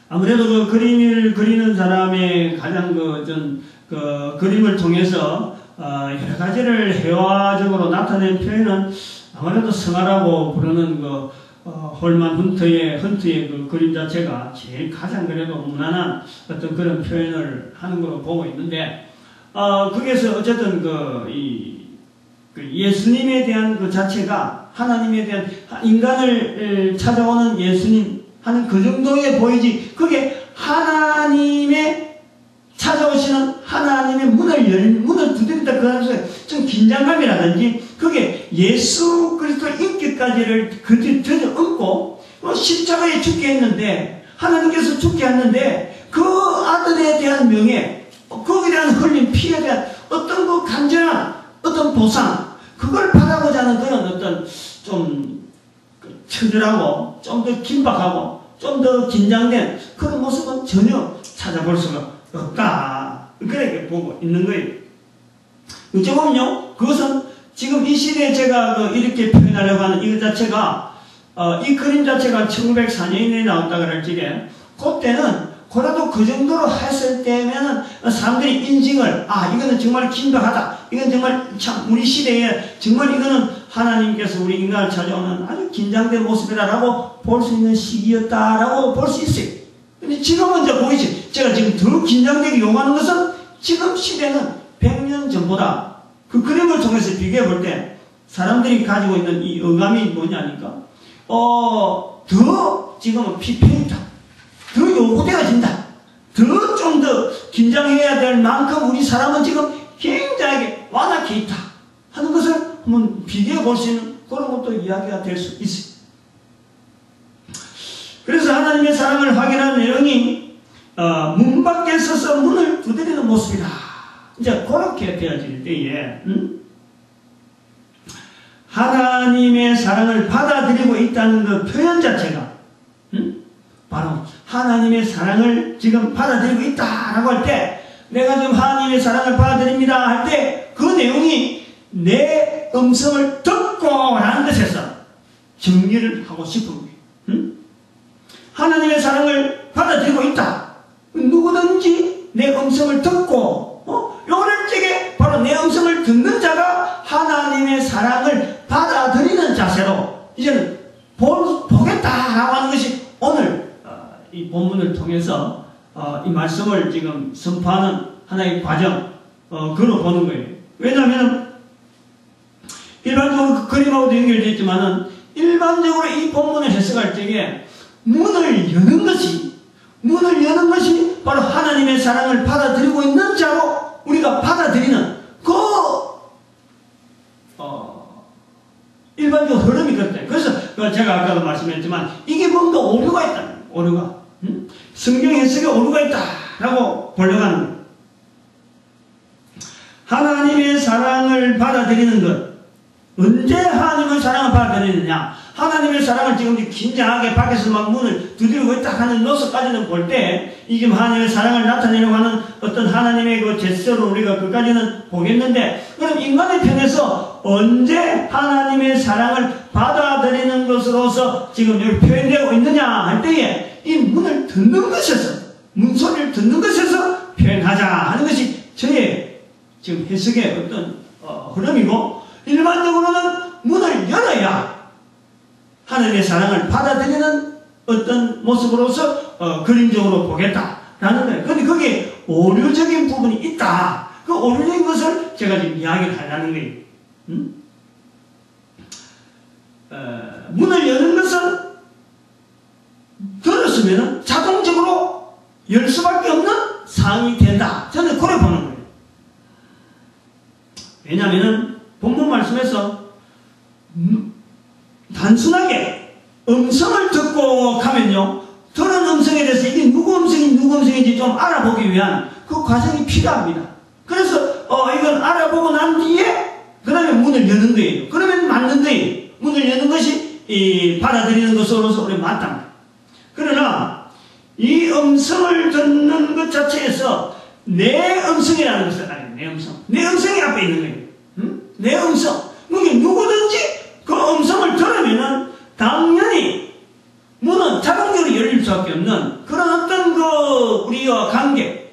아무래도 그 그림을 그리는 사람의 가장 그림을 통해서 여러 가지를 회화적으로 나타낸 표현은 아무래도 성화라고 부르는 홀만 헌터의 그 그림 자체가 제일 가장 그래도 무난한 어떤 그런 표현을 하는 걸로 보고 있는데, 거기에서 어쨌든 예수님에 대한 그 자체가 하나님에 대한 두인간을 찾아오는 예수님 하는 그 정도에 보이지, 그게 하나님의 찾아오시는 하나님의 문을 두드린다 그 안에서 좀 긴장감이라든지, 그게 예수 그리스도의 인격까지를 그저 얹고 십자가에 죽게 했는데, 하나님께서 죽게 했는데 그 아들에 대한 명예, 거기에 대한 흘린 피에 대한 어떤 그 간절한 어떤 보상, 그걸 받아보자 하는 그런 어떤 좀 처절하고 좀 더 긴박하고 좀 더 긴장된 그런 모습은 전혀 찾아볼 수가 없다. 그렇게 보고 있는 거예요. 조금요, 그것은 지금 이 시대에 제가 이렇게 표현하려고 하는 이것 자체가, 이 그림 자체가 1904년에 나왔다 그럴 적에, 그때는 그래도 그 정도로 했을 때면은 사람들이 인식을, 이거는 정말 긴박하다. 이건 정말 참 우리 시대에 정말 이거는 하나님께서 우리 인간을 찾아오는 아주 긴장된 모습이다라고 볼 수 있는 시기였다라고 볼 수 있어요. 근데 지금은 이제 보이지. 제가 지금 더 긴장되게 요구하는 것은 지금 시대는 100년 전보다 그 그림을 통해서 비교해 볼 때 사람들이 가지고 있는 이 어감이 뭐냐니까, 더 지금은 피폐해다. 더 요구되어진다. 좀 더 긴장해야 될 만큼 우리 사람은 지금 굉장히 완악해 있다 하는 것을 한번 비교해 볼 수 있는 그런 것도 이야기가 될 수 있어요. 그래서 하나님의 사랑을 확인하는 내용이 문 밖에 서서 문을 두드리는 모습이다 이제 그렇게 되어질 때에 하나님의 사랑을 받아들이고 있다는 그 표현 자체가 바로 하나님의 사랑을 지금 받아들이고 있다라고 할 때, 내가 지금 하나님의 사랑을 받아들입니다 할 때 그 내용이 내 음성을 듣고 라는 것에서 정리를 하고 싶은 거예요. 하나님의 사랑을 받아들이고 있다. 누구든지 내 음성을 듣고 요럴 적에 바로 내 음성을 듣는 자가 하나님의 사랑을 받아들이는 자세로 이제는 보겠다라고 하는 것이 오늘 이 본문을 통해서 이 말씀을 지금 선포하는 하나의 과정, 그로 보는 거예요. 왜냐하면 일반적으로 그림하고도 연결되어 있지만은 일반적으로 이 본문을 해석할 때에 문을 여는 것이 바로 하나님의 사랑을 받아들이고 있는 자로 우리가 받아들이는 그 일반적 흐름이 그렇다. 그래서 제가 아까도 말씀했지만 이게 뭔가 오류가 있다. 오류가. 성경 해석에 오류가 있다라고 보려고 하는 거예요. 하나님의 사랑을 받아들이는 것. 언제 하나님의 사랑을 받아들이느냐? 하나님의 사랑을 지금 긴장하게 밖에서 막 문을 두드리고 있다 하는 노릇까지는 볼 때, 이게 하나님의 사랑을 나타내려고 하는 어떤 하나님의 그 제스처로 우리가 그까지는 보겠는데, 그럼 인간의 편에서 언제 하나님의 사랑을 받아들이는 것으로서 지금 여기 표현되고 있느냐 할 때에, 이 문을 듣는 것에서, 문소리를 듣는 것에서 표현하자 하는 것이 저의 지금 해석의 어떤 흐름이고, 일반적으로는 문을 열어야 하나님의 사랑을 받아들이는 어떤 모습으로서 그림적으로 보겠다라는 거예요. 그런데 거기에 오류적인 부분이 있다. 그 오류적인 것을 제가 지금 이야기를 하려는 거예요. 문을 여는 것은 들었으면 자동적으로 열 수밖에 없는 상황이 된다. 저는 그래 보는 거예요. 왜냐하면 본문 말씀에서 단순하게 음성을 듣고 가면요, 들은 음성에 대해서 이게 누구 음성인지 좀 알아보기 위한 그 과정이 필요합니다. 그래서 이건 알아보고 난 뒤에 그 다음에 문을 여는 거예요. 그러면 맞는 거예요. 문을 여는 것이 받아들이는 것으로서 우리 맞답니다. 그러나 이 음성을 듣는 것 자체에서 내 음성이라는 것을 알아요. 내 음성이 앞에 있는 거예요. 내 음성. 그러니까 누구든지 그 음성을 들으면은 당연히 문은 자동적으로 열릴 수밖에 없는 그런 어떤 그 우리와 관계,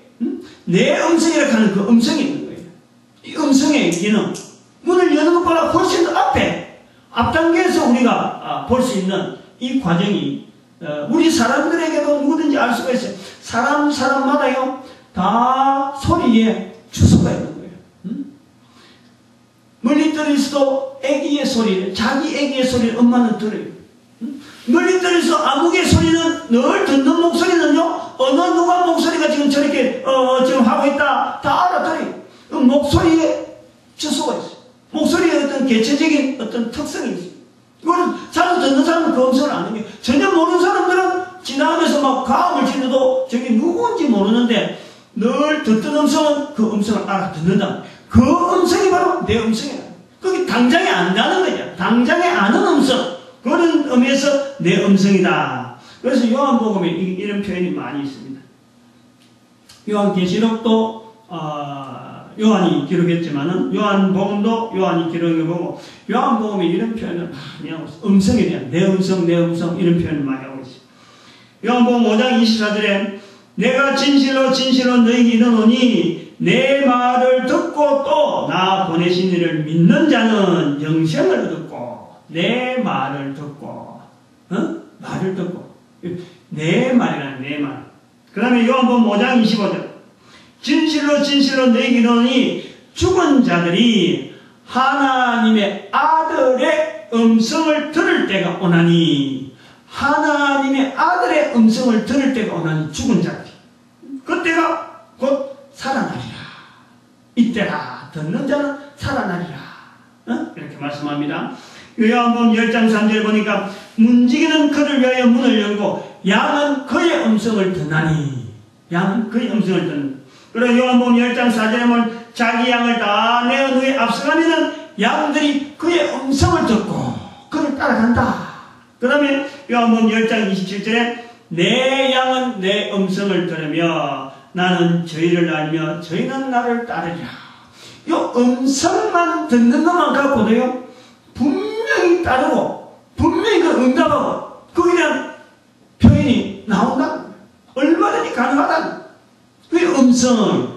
내 음성이라고 하는 그 음성이 있는 거예요. 이 음성의 기능, 문을 여는 것보다 훨씬 더 앞 단계에서 우리가 볼 수 있는 이 과정이 우리 사람들에게도 누구든지 알 수가 있어요. 사람마다요 다 소리에 주소가 있는 거예요. 멀리 떨어져도 애기의 소리를, 자기 애기의 소리를 엄마는 들어요. 멀리 떨어져서 아무개 소리는 늘 듣는 목소리는요, 어느 누가 목소리가 지금 저렇게 지금 하고 있다 다 알아들어요. 그 목소리에 주소가 있어요. 목소리에 어떤 개체적인 어떤 특성이 있어요. 이거는 잘 듣는 사람은 그 음성을 아는 게, 전혀 모르는 사람들은 지나가면서 막 가음을 지르도 저게 누구인지 모르는데 늘 듣던 음성은 그 음성을 알아듣는다. 그 음성이 바로 내 음성이야. 그게 당장에 안다는 거죠. 당장에 아는 음성. 그런 의미에서 내 음성이다. 그래서 요한복음에 이런 표현이 많이 있습니다. 요한계시록도 요한이 기록했지만은 요한복음도 요한이 기록해보고 요한복음에 이런 표현을 많이 하고 있어요. 음성에 대한 내 음성 이런 표현을 많이 하고 있어요. 요한복음 5장 24절에 내가 진실로 너희에게 이르노니 내 말을 듣고 또 나 보내신 이를 믿는 자는 영생을 얻고, 내 말을 듣고 말을 듣고, 내 말이라는 내 말. 그 다음에 요한복음 5장 25절 진실로 너희에게 이르노니 죽은 자들이 하나님의 아들의 음성을 들을 때가 오나니, 하나님의 아들의 음성을 들을 때가 오나니, 죽은 자들이 그때가 곧 살아나리라. 이때라. 듣는 자는 살아나리라. 이렇게 말씀합니다. 요한복음 10장 3절 보니까 문지기는 그를 위하여 문을 열고 양은 그의 음성을 듣나니, 양은 그의 음성을 듣는. 그리고 요한복음 10장 4절에 보면 자기 양을 다 내어 후에 앞서가면은 양들이 그의 음성을 듣고 그를 따라간다. 그 다음에 요한복음 10장 27절에 내 양은 내 음성을 들으며 나는 저희를 알며 저희는 나를 따르리라. 이 음성만 듣는 것만 갖고도요 분명히 따르고 분명히 그 응답하고 거기에 대한 표현이 나온다. 얼마든지 가능하다. 그 음성을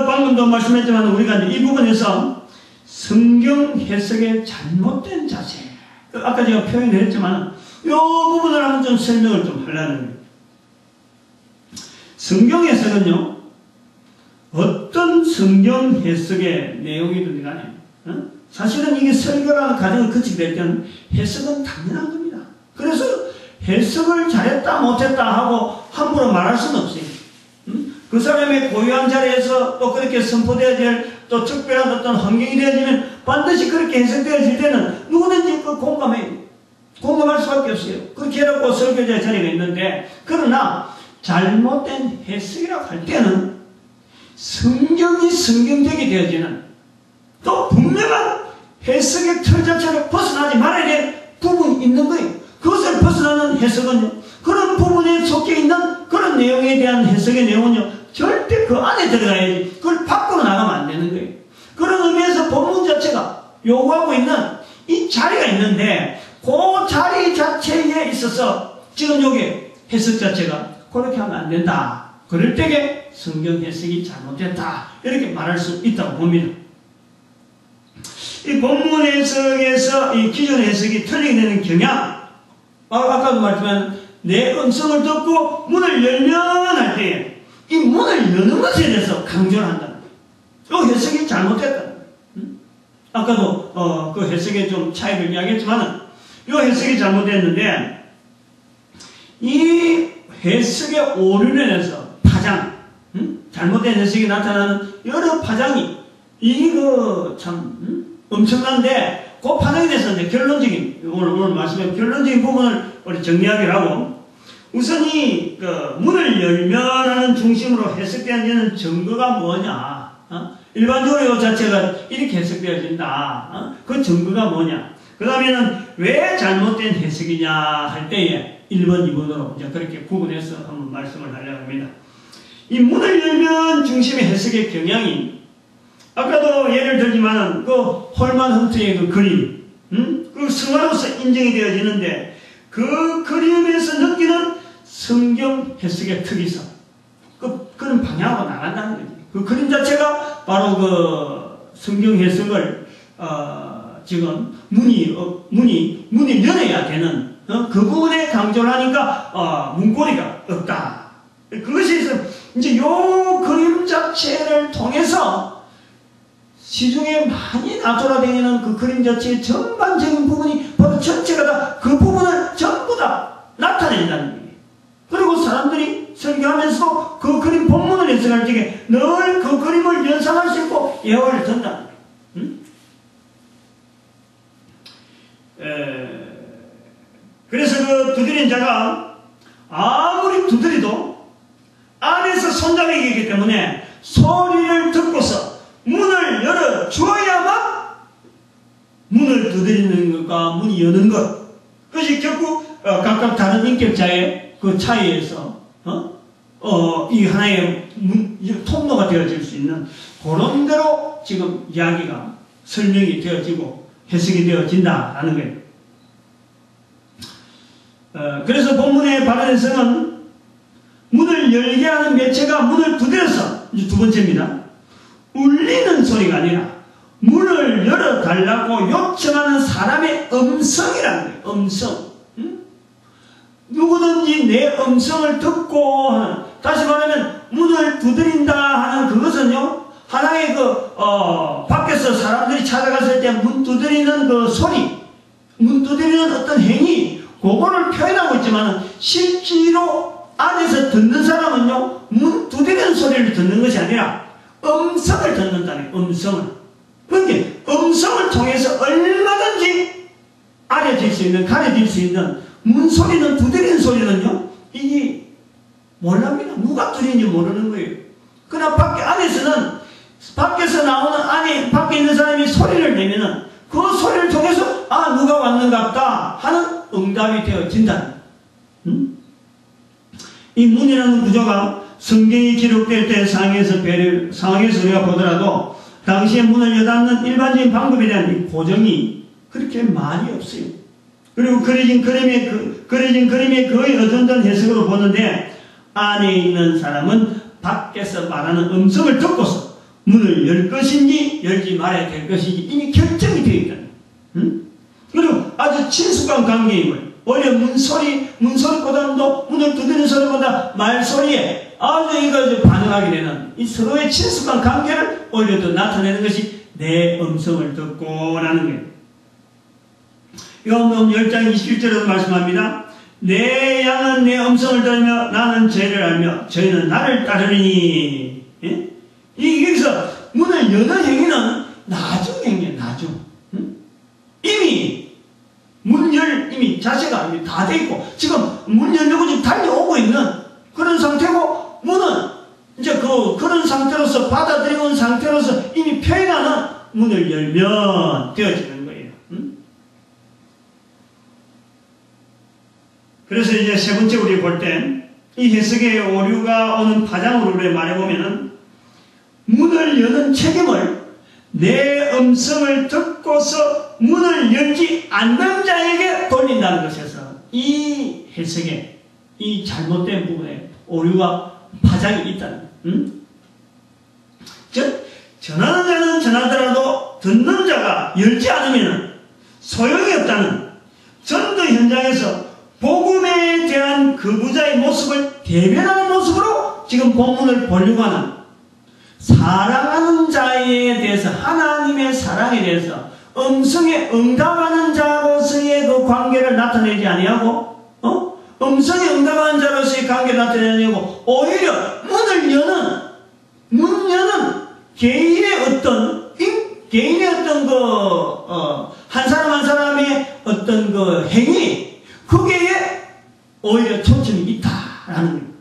방금도 말씀했지만 우리가 이 부분에서 성경 해석의 잘못된 자세, 아까 제가 표현을 했지만 이 부분을 한번 좀 설명을 좀 하려는 거예요. 성경 해석은요 어떤 성경 해석의 내용이든 간에 사실은 이게 설교라는 과정을 거치게 될 때는 해석은 당연한 겁니다. 그래서 해석을 잘했다 못했다 하고 함부로 말할 수는 없어요. 그 사람의 고유한 자리에서 또 그렇게 선포되어야 될 또 특별한 어떤 환경이 되어지면 반드시 그렇게 해석되어질 때는 누구든지 그 공감할 수밖에 없어요. 그렇게 해놓고 설교자의 자리가 있는데, 그러나 잘못된 해석이라고 할 때는 성경이 성경적이 되어지는 또 분명한 해석의 틀 자체를 벗어나지 말아야 될 부분이 있는 거예요. 그것을 벗어나는 해석은 그런 부분에 속해 있는 그런 내용에 대한 해석의 내용은요 절대 그 안에 들어가야지 그걸 밖으로 나가면 안 되는 거예요. 그런 의미에서 본문 자체가 요구하고 있는 이 자리가 있는데 그 자리 자체에 있어서 지금 여기 해석 자체가 그렇게 하면 안 된다. 그럴 때에 성경 해석이 잘못됐다. 이렇게 말할 수 있다고 봅니다. 이 본문 해석에서 이 기존 해석이 틀리게 되는 경향, 아까도 말했지만 내 음성을 듣고 문을 열면 할 때에 이 문을 여는 것에 대해서 강조를 한다는 거예요. 이 해석이 잘못됐다. 아까도 그 해석에 좀 차이를 이야기했지만 이 해석이 잘못됐는데 이 해석의 오류면에서 파장, 잘못된 해석이 나타나는 여러 파장이 이거 참 엄청난데 그 파장에 대해서 이제 결론적인 오늘 말씀의 결론적인 부분을 우리 정리하기로 하고 우선 이 문을 열면하는 중심으로 해석되어지는 증거가 뭐냐? 일반적으로 이 자체가 이렇게 해석되어진다. 그 증거가 뭐냐? 그 다음에는 왜 잘못된 해석이냐 할 때에 1번, 2번으로 이제 그렇게 구분해서 한번 말씀을 하려고 합니다. 이 문을 열면 중심의 해석의 경향이 아까도 예를 들지만 그 홀만 홈트의 그 그림, 그 성화로서 인정이 되어지는데 그 그림에서 느끼는 성경 해석의 특이성, 그런 방향으로 나간다는 거지. 그 그림 자체가 바로 그 성경 해석을 지금 문이 면해야 되는 그 부분에 강조를 하니까 문고리가 없다. 그것이 이제 요 그림 자체를 통해서 시중에 많이 나돌아다니는 그 그림 자체의 전반적인 부분이 바로 전체가 다 그 부분을 전부 다 나타낸다는 거예요. 그리고 사람들이 설교하면서 그 그림 본문을 해석할 적에 늘 그 그림을 연상할 수 있고 예화를 든다는 거예요. 그래서 그 두드린 자가 아무리 두드리도 안에서 손잡이기 때문에 소리를 듣고서 문을 열어 주어야만 문을 두드리는 것과 문이 여는 것, 그것이 결국 각각 다른 인격자의 그 차이에서 이 하나의 통로가 되어질 수 있는 그런 대로 지금 이야기가 설명이 되어지고 해석이 되어진다라는 거예요. 그래서 본문의 바른 해석은 문을 열게 하는 매체가 문을 두드려서 이제 두 번째입니다. 울리는 소리가 아니라 문을 열어달라고 요청하는 사람의 음성이라는 거예요. 음성. 누구든지 내 음성을 듣고 하는, 다시 말하면 문을 두드린다 하는 그것은요 하나의 밖에서 사람들이 찾아갔을 때 문 두드리는 그 소리, 문 두드리는 어떤 행위, 그거를 표현하고 있지만 실제로 안에서 듣는 사람은요 문 두드리는 소리를 듣는 것이 아니라 음성을 듣는다는 거예요. 음성을. 그런데 음성을 통해서 얼마든지 알려질 수 있는, 가려질 수 있는 문 소리는, 두드리는 소리는요 이게 몰랍니다. 누가 두드리는지 모르는 거예요. 그러나 밖에서 나오는 밖에 있는 사람이 소리를 내면은 그 소리를 통해서 누가 왔는갑다 하는 응답이 되어진다. 이 문이라는 구조가 성경이 기록될 때 상황에서 우리가 보더라도 당시에 문을 여닫는 일반적인 방법에 대한 이 고정이 그렇게 많이 없어요. 그리고 그려진 그림의 거의 어떤던 해석으로 보는데 안에 있는 사람은 밖에서 말하는 음성을 듣고서 문을 열 것인지 열지 말아야 될 것인지 이미 결정이 되어 있다. 그리고 아주 친숙한 관계임을 오히려 문소리보다도 문을 두드리는 소리보다 말소리에 아주 반응하게 되는 이 서로의 친숙한 관계를 오히려 더 나타내는 것이 내 음성을 듣고라는 거예요. 요한복음 10장 21절에도 말씀합니다. 내 양은 내 음성을 들으며 나는 저희를 알며 저희는 나를 따르리니. 예? 여기서 문을 여는 행위는 나중 행위예요. 나중. 이미 자세가 이미 다 돼 있고 지금 문 열려고 지금 달려오고 있는 그런 상태고 문은 이제 그런 상태로서 받아들이는 상태로서 이미 표현하는 문을 열면 되어지는 거예요. 그래서 이제 세 번째 우리 볼 때 이 해석의 오류가 오는 파장으로 우리 말해보면은 문을 여는 책임을 내 음성을 듣고서 문을 열지 않는 자에게 돌린다는 것에서 이 해석에 이 잘못된 부분에 오류와 파장이 있다는 즉 전하는 자는 전하더라도 듣는 자가 열지 않으면 소용이 없다는 전도 현장에서 복음에 대한 그 부자의 모습을 대변하는 모습으로 지금 본문을 보려고 하는 사랑하는 자에 대해서 하나님의 사랑에 대해서 음성에 응답하는 자로서의 그 관계를 나타내지 아니하고 음성에 응답하는 자로서의 관계를 나타내지 아니하고 오히려 문을 여는 개인의 어떤 한 사람 한 사람의 어떤 그 행위 거기에 오히려 초점이 있다라는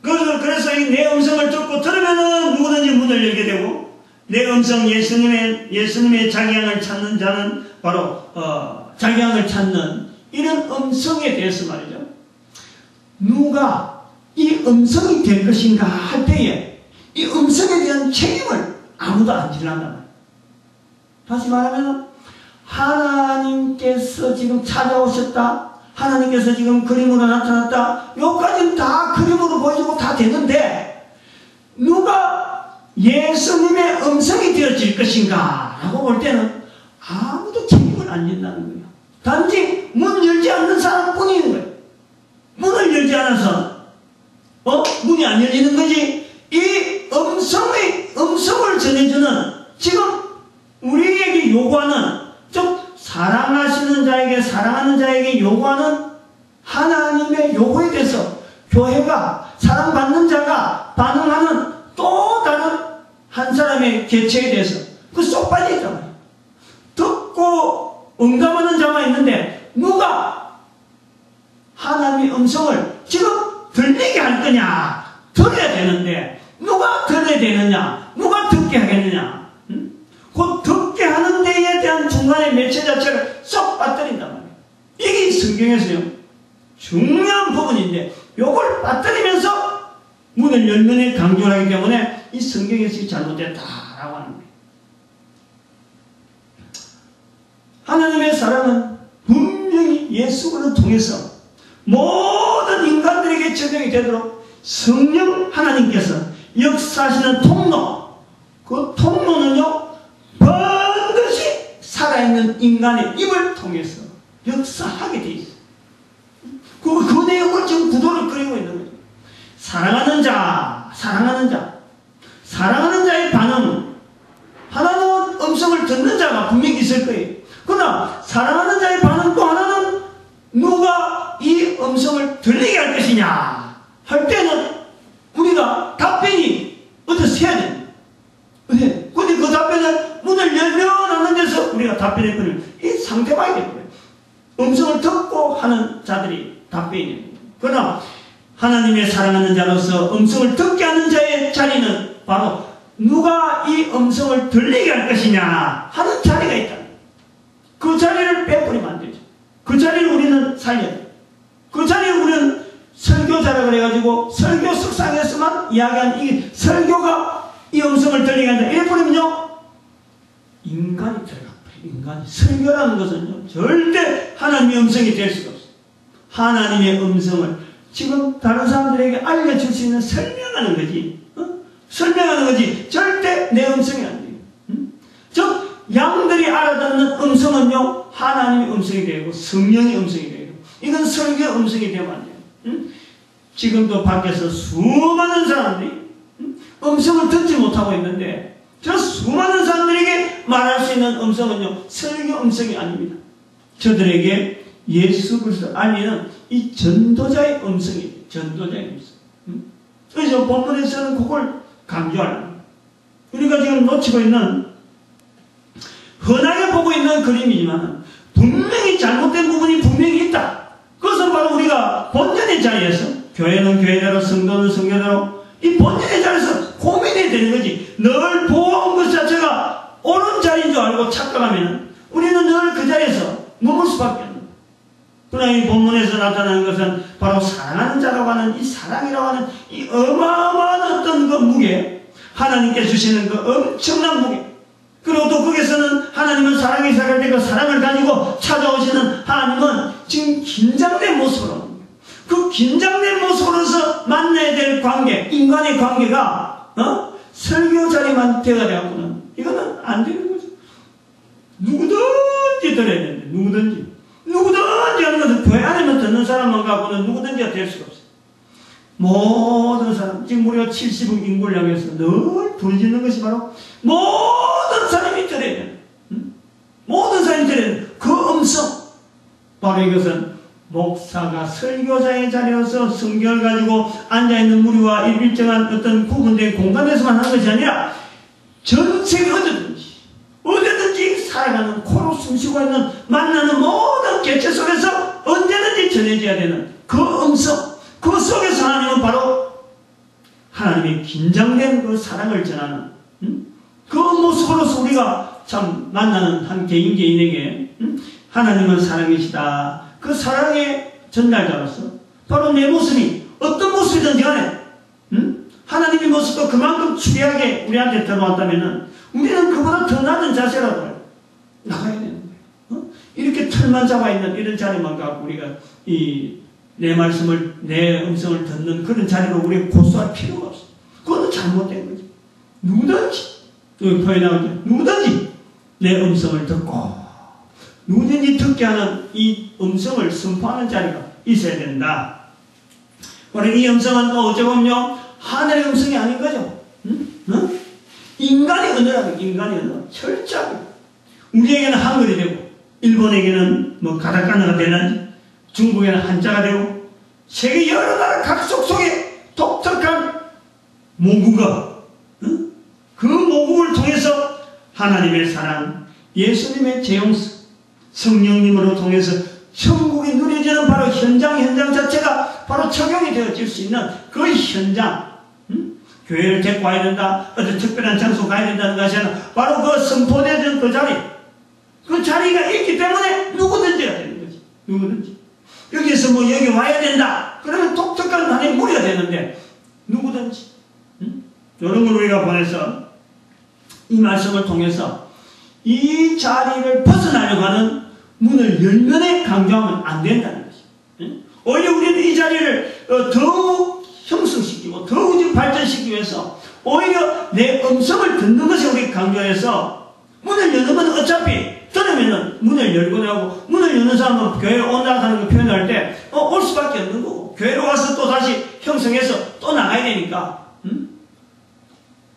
거예요. 그래서 이 내 음성을 듣고 들으면은 누구든지 문을 열게 되고 내 음성 예수님의 자기향을 찾는 자는 바로 자기향을 찾는 이런 음성에 대해서 말이죠. 누가 이 음성이 될 것인가 할 때에 이 음성에 대한 책임을 아무도 안 지난단 말이에요. 다시 말하면 하나님께서 지금 찾아오셨다. 하나님께서 지금 그림으로 나타났다. 여기까지는 다 그림으로 보여주고 다 되는데 누가 예수님의 음성이 되어질 것인가 라고 볼 때는 아무도 책임을 안 진다는 거예요. 단지 문 열지 않는 사람뿐이 있는 거예요. 문을 열지 않아서 문이 안 열리는 거지. 이 음성을 전해주는 지금 우리에게 요구하는 즉 사랑하시는 자에게 사랑하는 자에게 요구하는 하나님의 요구에 대해서 교회가 사랑받는 자가 반응하는 또 다른 한 사람의 개체에 대해서 그 쏙 빠져 있잖아요. 듣고 응답하는 자가 있는데 누가 하나님의 음성을 지금 들리게 할 거냐 들어야 되는데 누가 들어야 되느냐 누가 듣게 하겠느냐 그 듣게 하는 데에 대한 중간의 매체 자체를 쏙 빠뜨린단 말이에요. 이게 성경에서요 중요한 부분인데 이걸 빠뜨리면서 문을 열면에 강조를 하기 때문에 이 성경에서 잘못됐다라고 하는 거예요. 하나님의 사랑은 분명히 예수를 통해서 모든 인간들에게 적용이 되도록 성령 하나님께서 역사하시는 통로 그 통로는요 반드시 살아있는 인간의 입을 통해서 역사하게 되어 있어요. 그 내용을 지금 구도를 그리고 있는 거죠. 사랑하는 자의 반응 하나는 음성을 듣는 자가 분명히 있을 거예요. 그러나 사랑하는 자의 반응 또 하나는 누가 이 음성을 들리게 할 것이냐 할 때는 우리가 답변이 어디서 해야 됩니다. 근데 그 답변을 문을 열면 하는 데서 우리가 답변했거든요. 이 상대방이 되는 거예요. 음성을 듣고 하는 자들이 답변이 됩니다. 그러나 하나님의 사랑하는 자로서 음성을 듣게 하는 자의 자리는 바로 누가 이 음성을 들리게 할 것이냐 하는 자리가 있다. 그 자리를 빼버리면 안 되죠. 그 자리를 우리는 살려야 돼요. 그 자리를 우리는 설교자라 그래가지고 설교 석상에서만 이야기한 이 설교가 이 음성을 들리게 한다. 이래버리면요, 인간이 들어가 버려요. 인간이. 설교라는 것은요, 절대 하나님의 음성이 될 수가 없어요. 하나님의 음성을 지금 다른 사람들에게 알려줄 수 있는 설명하는 거지. 설명하는 거지. 절대 내 음성이 안 돼요. 즉, 양들이 알아듣는 음성은요, 하나님의 음성이 되고 성령의 음성이 되고, 이건 설교의 음성이 되면 안 돼요. 지금도 밖에서 수많은 사람들이 음성을 듣지 못하고 있는데, 저 수많은 사람들에게 말할 수 있는 음성은요, 설교 음성이 아닙니다. 저들에게 예수 그리스도를 알리는 이 전도자의 음성이에요. 전도자의 음성. 그래서 본문에서는 그걸 강조하는, 우리가 지금 놓치고 있는, 흔하게 보고 있는 그림이지만 분명히 잘못된 부분이 분명히 있다. 그것은 바로 우리가 본전의 자리에서, 교회는 교회대로, 성도는 성도대로, 이 본전의 자리에서 고민해야 되는 거지. 늘 보아온 것 자체가 옳은 자리인 줄 알고 착각하면 우리는 늘 그 자리에서 머물 수밖에 없는 거예요. 그러나 이 본문에서 나타나는 것은 바로 사랑하는 자라고 하는 이 사랑이라고 하는 이 어마어마한 어떤 그 무게, 하나님께 주시는 그 엄청난 무게, 그리고 또 거기서는 하나님은 사랑이 사결되고 사랑을 가지고 찾아오시는 하나님은 지금 긴장된 모습으로, 그 긴장된 모습으로서 만나야 될 관계, 인간의 관계가 설교 자리만 되어야 되고는 이거는 안 되는 거죠. 누구든지 들어야 되는데, 누구든지 하는 것은 교회 안에만 듣는 사람만 갖고는 누구든지가 될 수가 없어요. 모든 사람, 지금 우리가 70억 인구를 향해서 늘 부르짖는 것이 바로 모든 사람이 들어야 돼요. 모든 사람이 들어야 돼요. 그 음성, 바로 이것은 목사가 설교자의 자리로서 성경을 가지고 앉아있는 무리와 일정한 어떤 구분된 공간에서만 하는 것이 아니라 전 세계 어디든지 살아가는, 코로 숨쉬고 있는, 만나는 모든 개체 속에서 언제든지 전해져야 되는 그 음성, 그 속에서 하나님은 바로 하나님의 긴장된 그 사랑을 전하는 그 모습으로서 우리가 참 만나는 한 개인에게 하나님은 사랑이시다. 그 사랑의 전달자로서 바로 내 모습이 어떤 모습이든지 간에 하나님의 모습도 그만큼 추리하게 우리한테 들어왔다면 우리는 그보다 더 낮은 자세라도 나가야 되는 거예요. 이렇게 털만 잡아있는 이런 자리만 갖고 우리가 내 말씀을, 내 음성을 듣는 그런 자리로 우리가 고수할 필요가 없어. 그건 잘못된 거지. 누구든지, 여기 표현하면 누구든지 내 음성을 듣고 누구든지 듣게 하는 이 음성을 선포하는 자리가 있어야 된다. 바로 이 음성은 또 어찌 보면요, 하늘의 음성이 아닌 거죠. 인간의 언어라고, 인간의 언어. 철저하게. 우리에게는 한글이 되고, 일본에게는 뭐 가타카나가 되는지, 중국에는 한자가 되고, 세계 여러 나라 각속 속에 독특한 모국어, 그 모국을 통해서 하나님의 사랑, 예수님의 재용서, 성령님으로 통해서 천국이 누려지는 바로 현장 자체가 바로 적용이 되어질 수 있는 그 현장, 교회를 데리고 와야 된다, 어떤 특별한 장소 가야 된다는 것이 아니라 바로 그 선포되어진 그 자리, 그 자리가 있기 때문에 누구든지가 되는 거지. 누구든지. 여기에서 뭐 여기 와야 된다, 그러면 독특한 하나님의 무리가 되는데 누구든지 이런 걸 우리가 보내서 이 말씀을 통해서 이 자리를 벗어나려고 하는 문을 열면에 강조하면 안 된다는 것이. 오히려 우리는 이 자리를 더욱 형성시키고 더욱 발전시키기 위해서 오히려 내 음성을 듣는 것에 우리 강조해서 문을 여는 건 어차피 들으면은 문을 열고 나고, 문을 여는 사람은 교회로 온다 하는 거 표현할 때 올 수밖에 없는 거고, 교회로 와서 또 다시 형성해서 또 나가야 되니까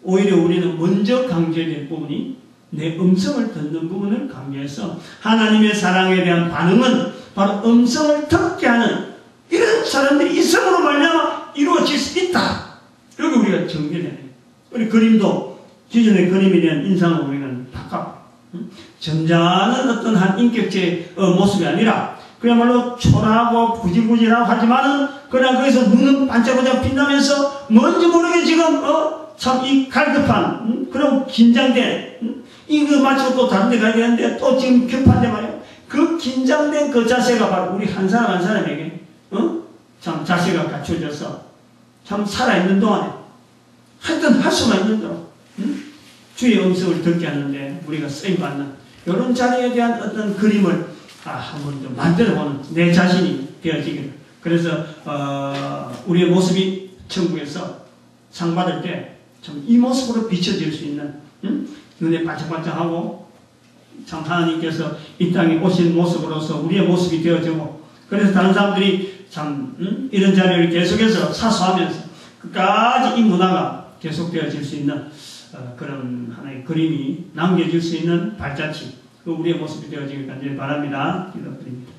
오히려 우리는 먼저 강조해야 될 부분이 내 음성을 듣는 부분을 강조해서 하나님의 사랑에 대한 반응은 바로 음성을 듣게 하는 이런 사람들이 있음으로 말미암아 이루어질 수 있다. 여기 우리가 정리해야 돼요. 우리 그림도 기존의 그림에 대한 인상을 우리는 바꿔. 점잖은 어떤 한 인격체의 모습이 아니라 그야말로 초라하고 구질구질하고 하지만은 그러나 거기서 눈은 반짝반짝 빛나면서 뭔지 모르게 지금 참 이 갈급한 그런 긴장된 이거 마치고 또 다른 데 가야 되는데 또 지금 급한데 말이야. 그 긴장된 그 자세가 바로 우리 한 사람 한 사람에게 참 자세가 갖춰져서 참 살아있는 동안에 하여튼 할 수만 있는 동안 주의 음성을 듣게 하는데 우리가 쓰임받는 이런 자리에 대한 어떤 그림을 한번 좀 만들어보는 내 자신이 되어지기를. 그래서 우리의 모습이 천국에서 상 받을 때 참 이 모습으로 비춰질 수 있는 눈에 반짝반짝하고 참 하나님께서 이 땅에 오신 모습으로서 우리의 모습이 되어지고 그래서 다른 사람들이 참 이런 자리를 계속해서 사수하면서 끝까지 이 문화가 계속되어질 수 있는 그런 하나의 그림이 남겨질 수 있는 발자취 그 우리의 모습이 되어지길 간절히 바랍니다. 기도드립니다.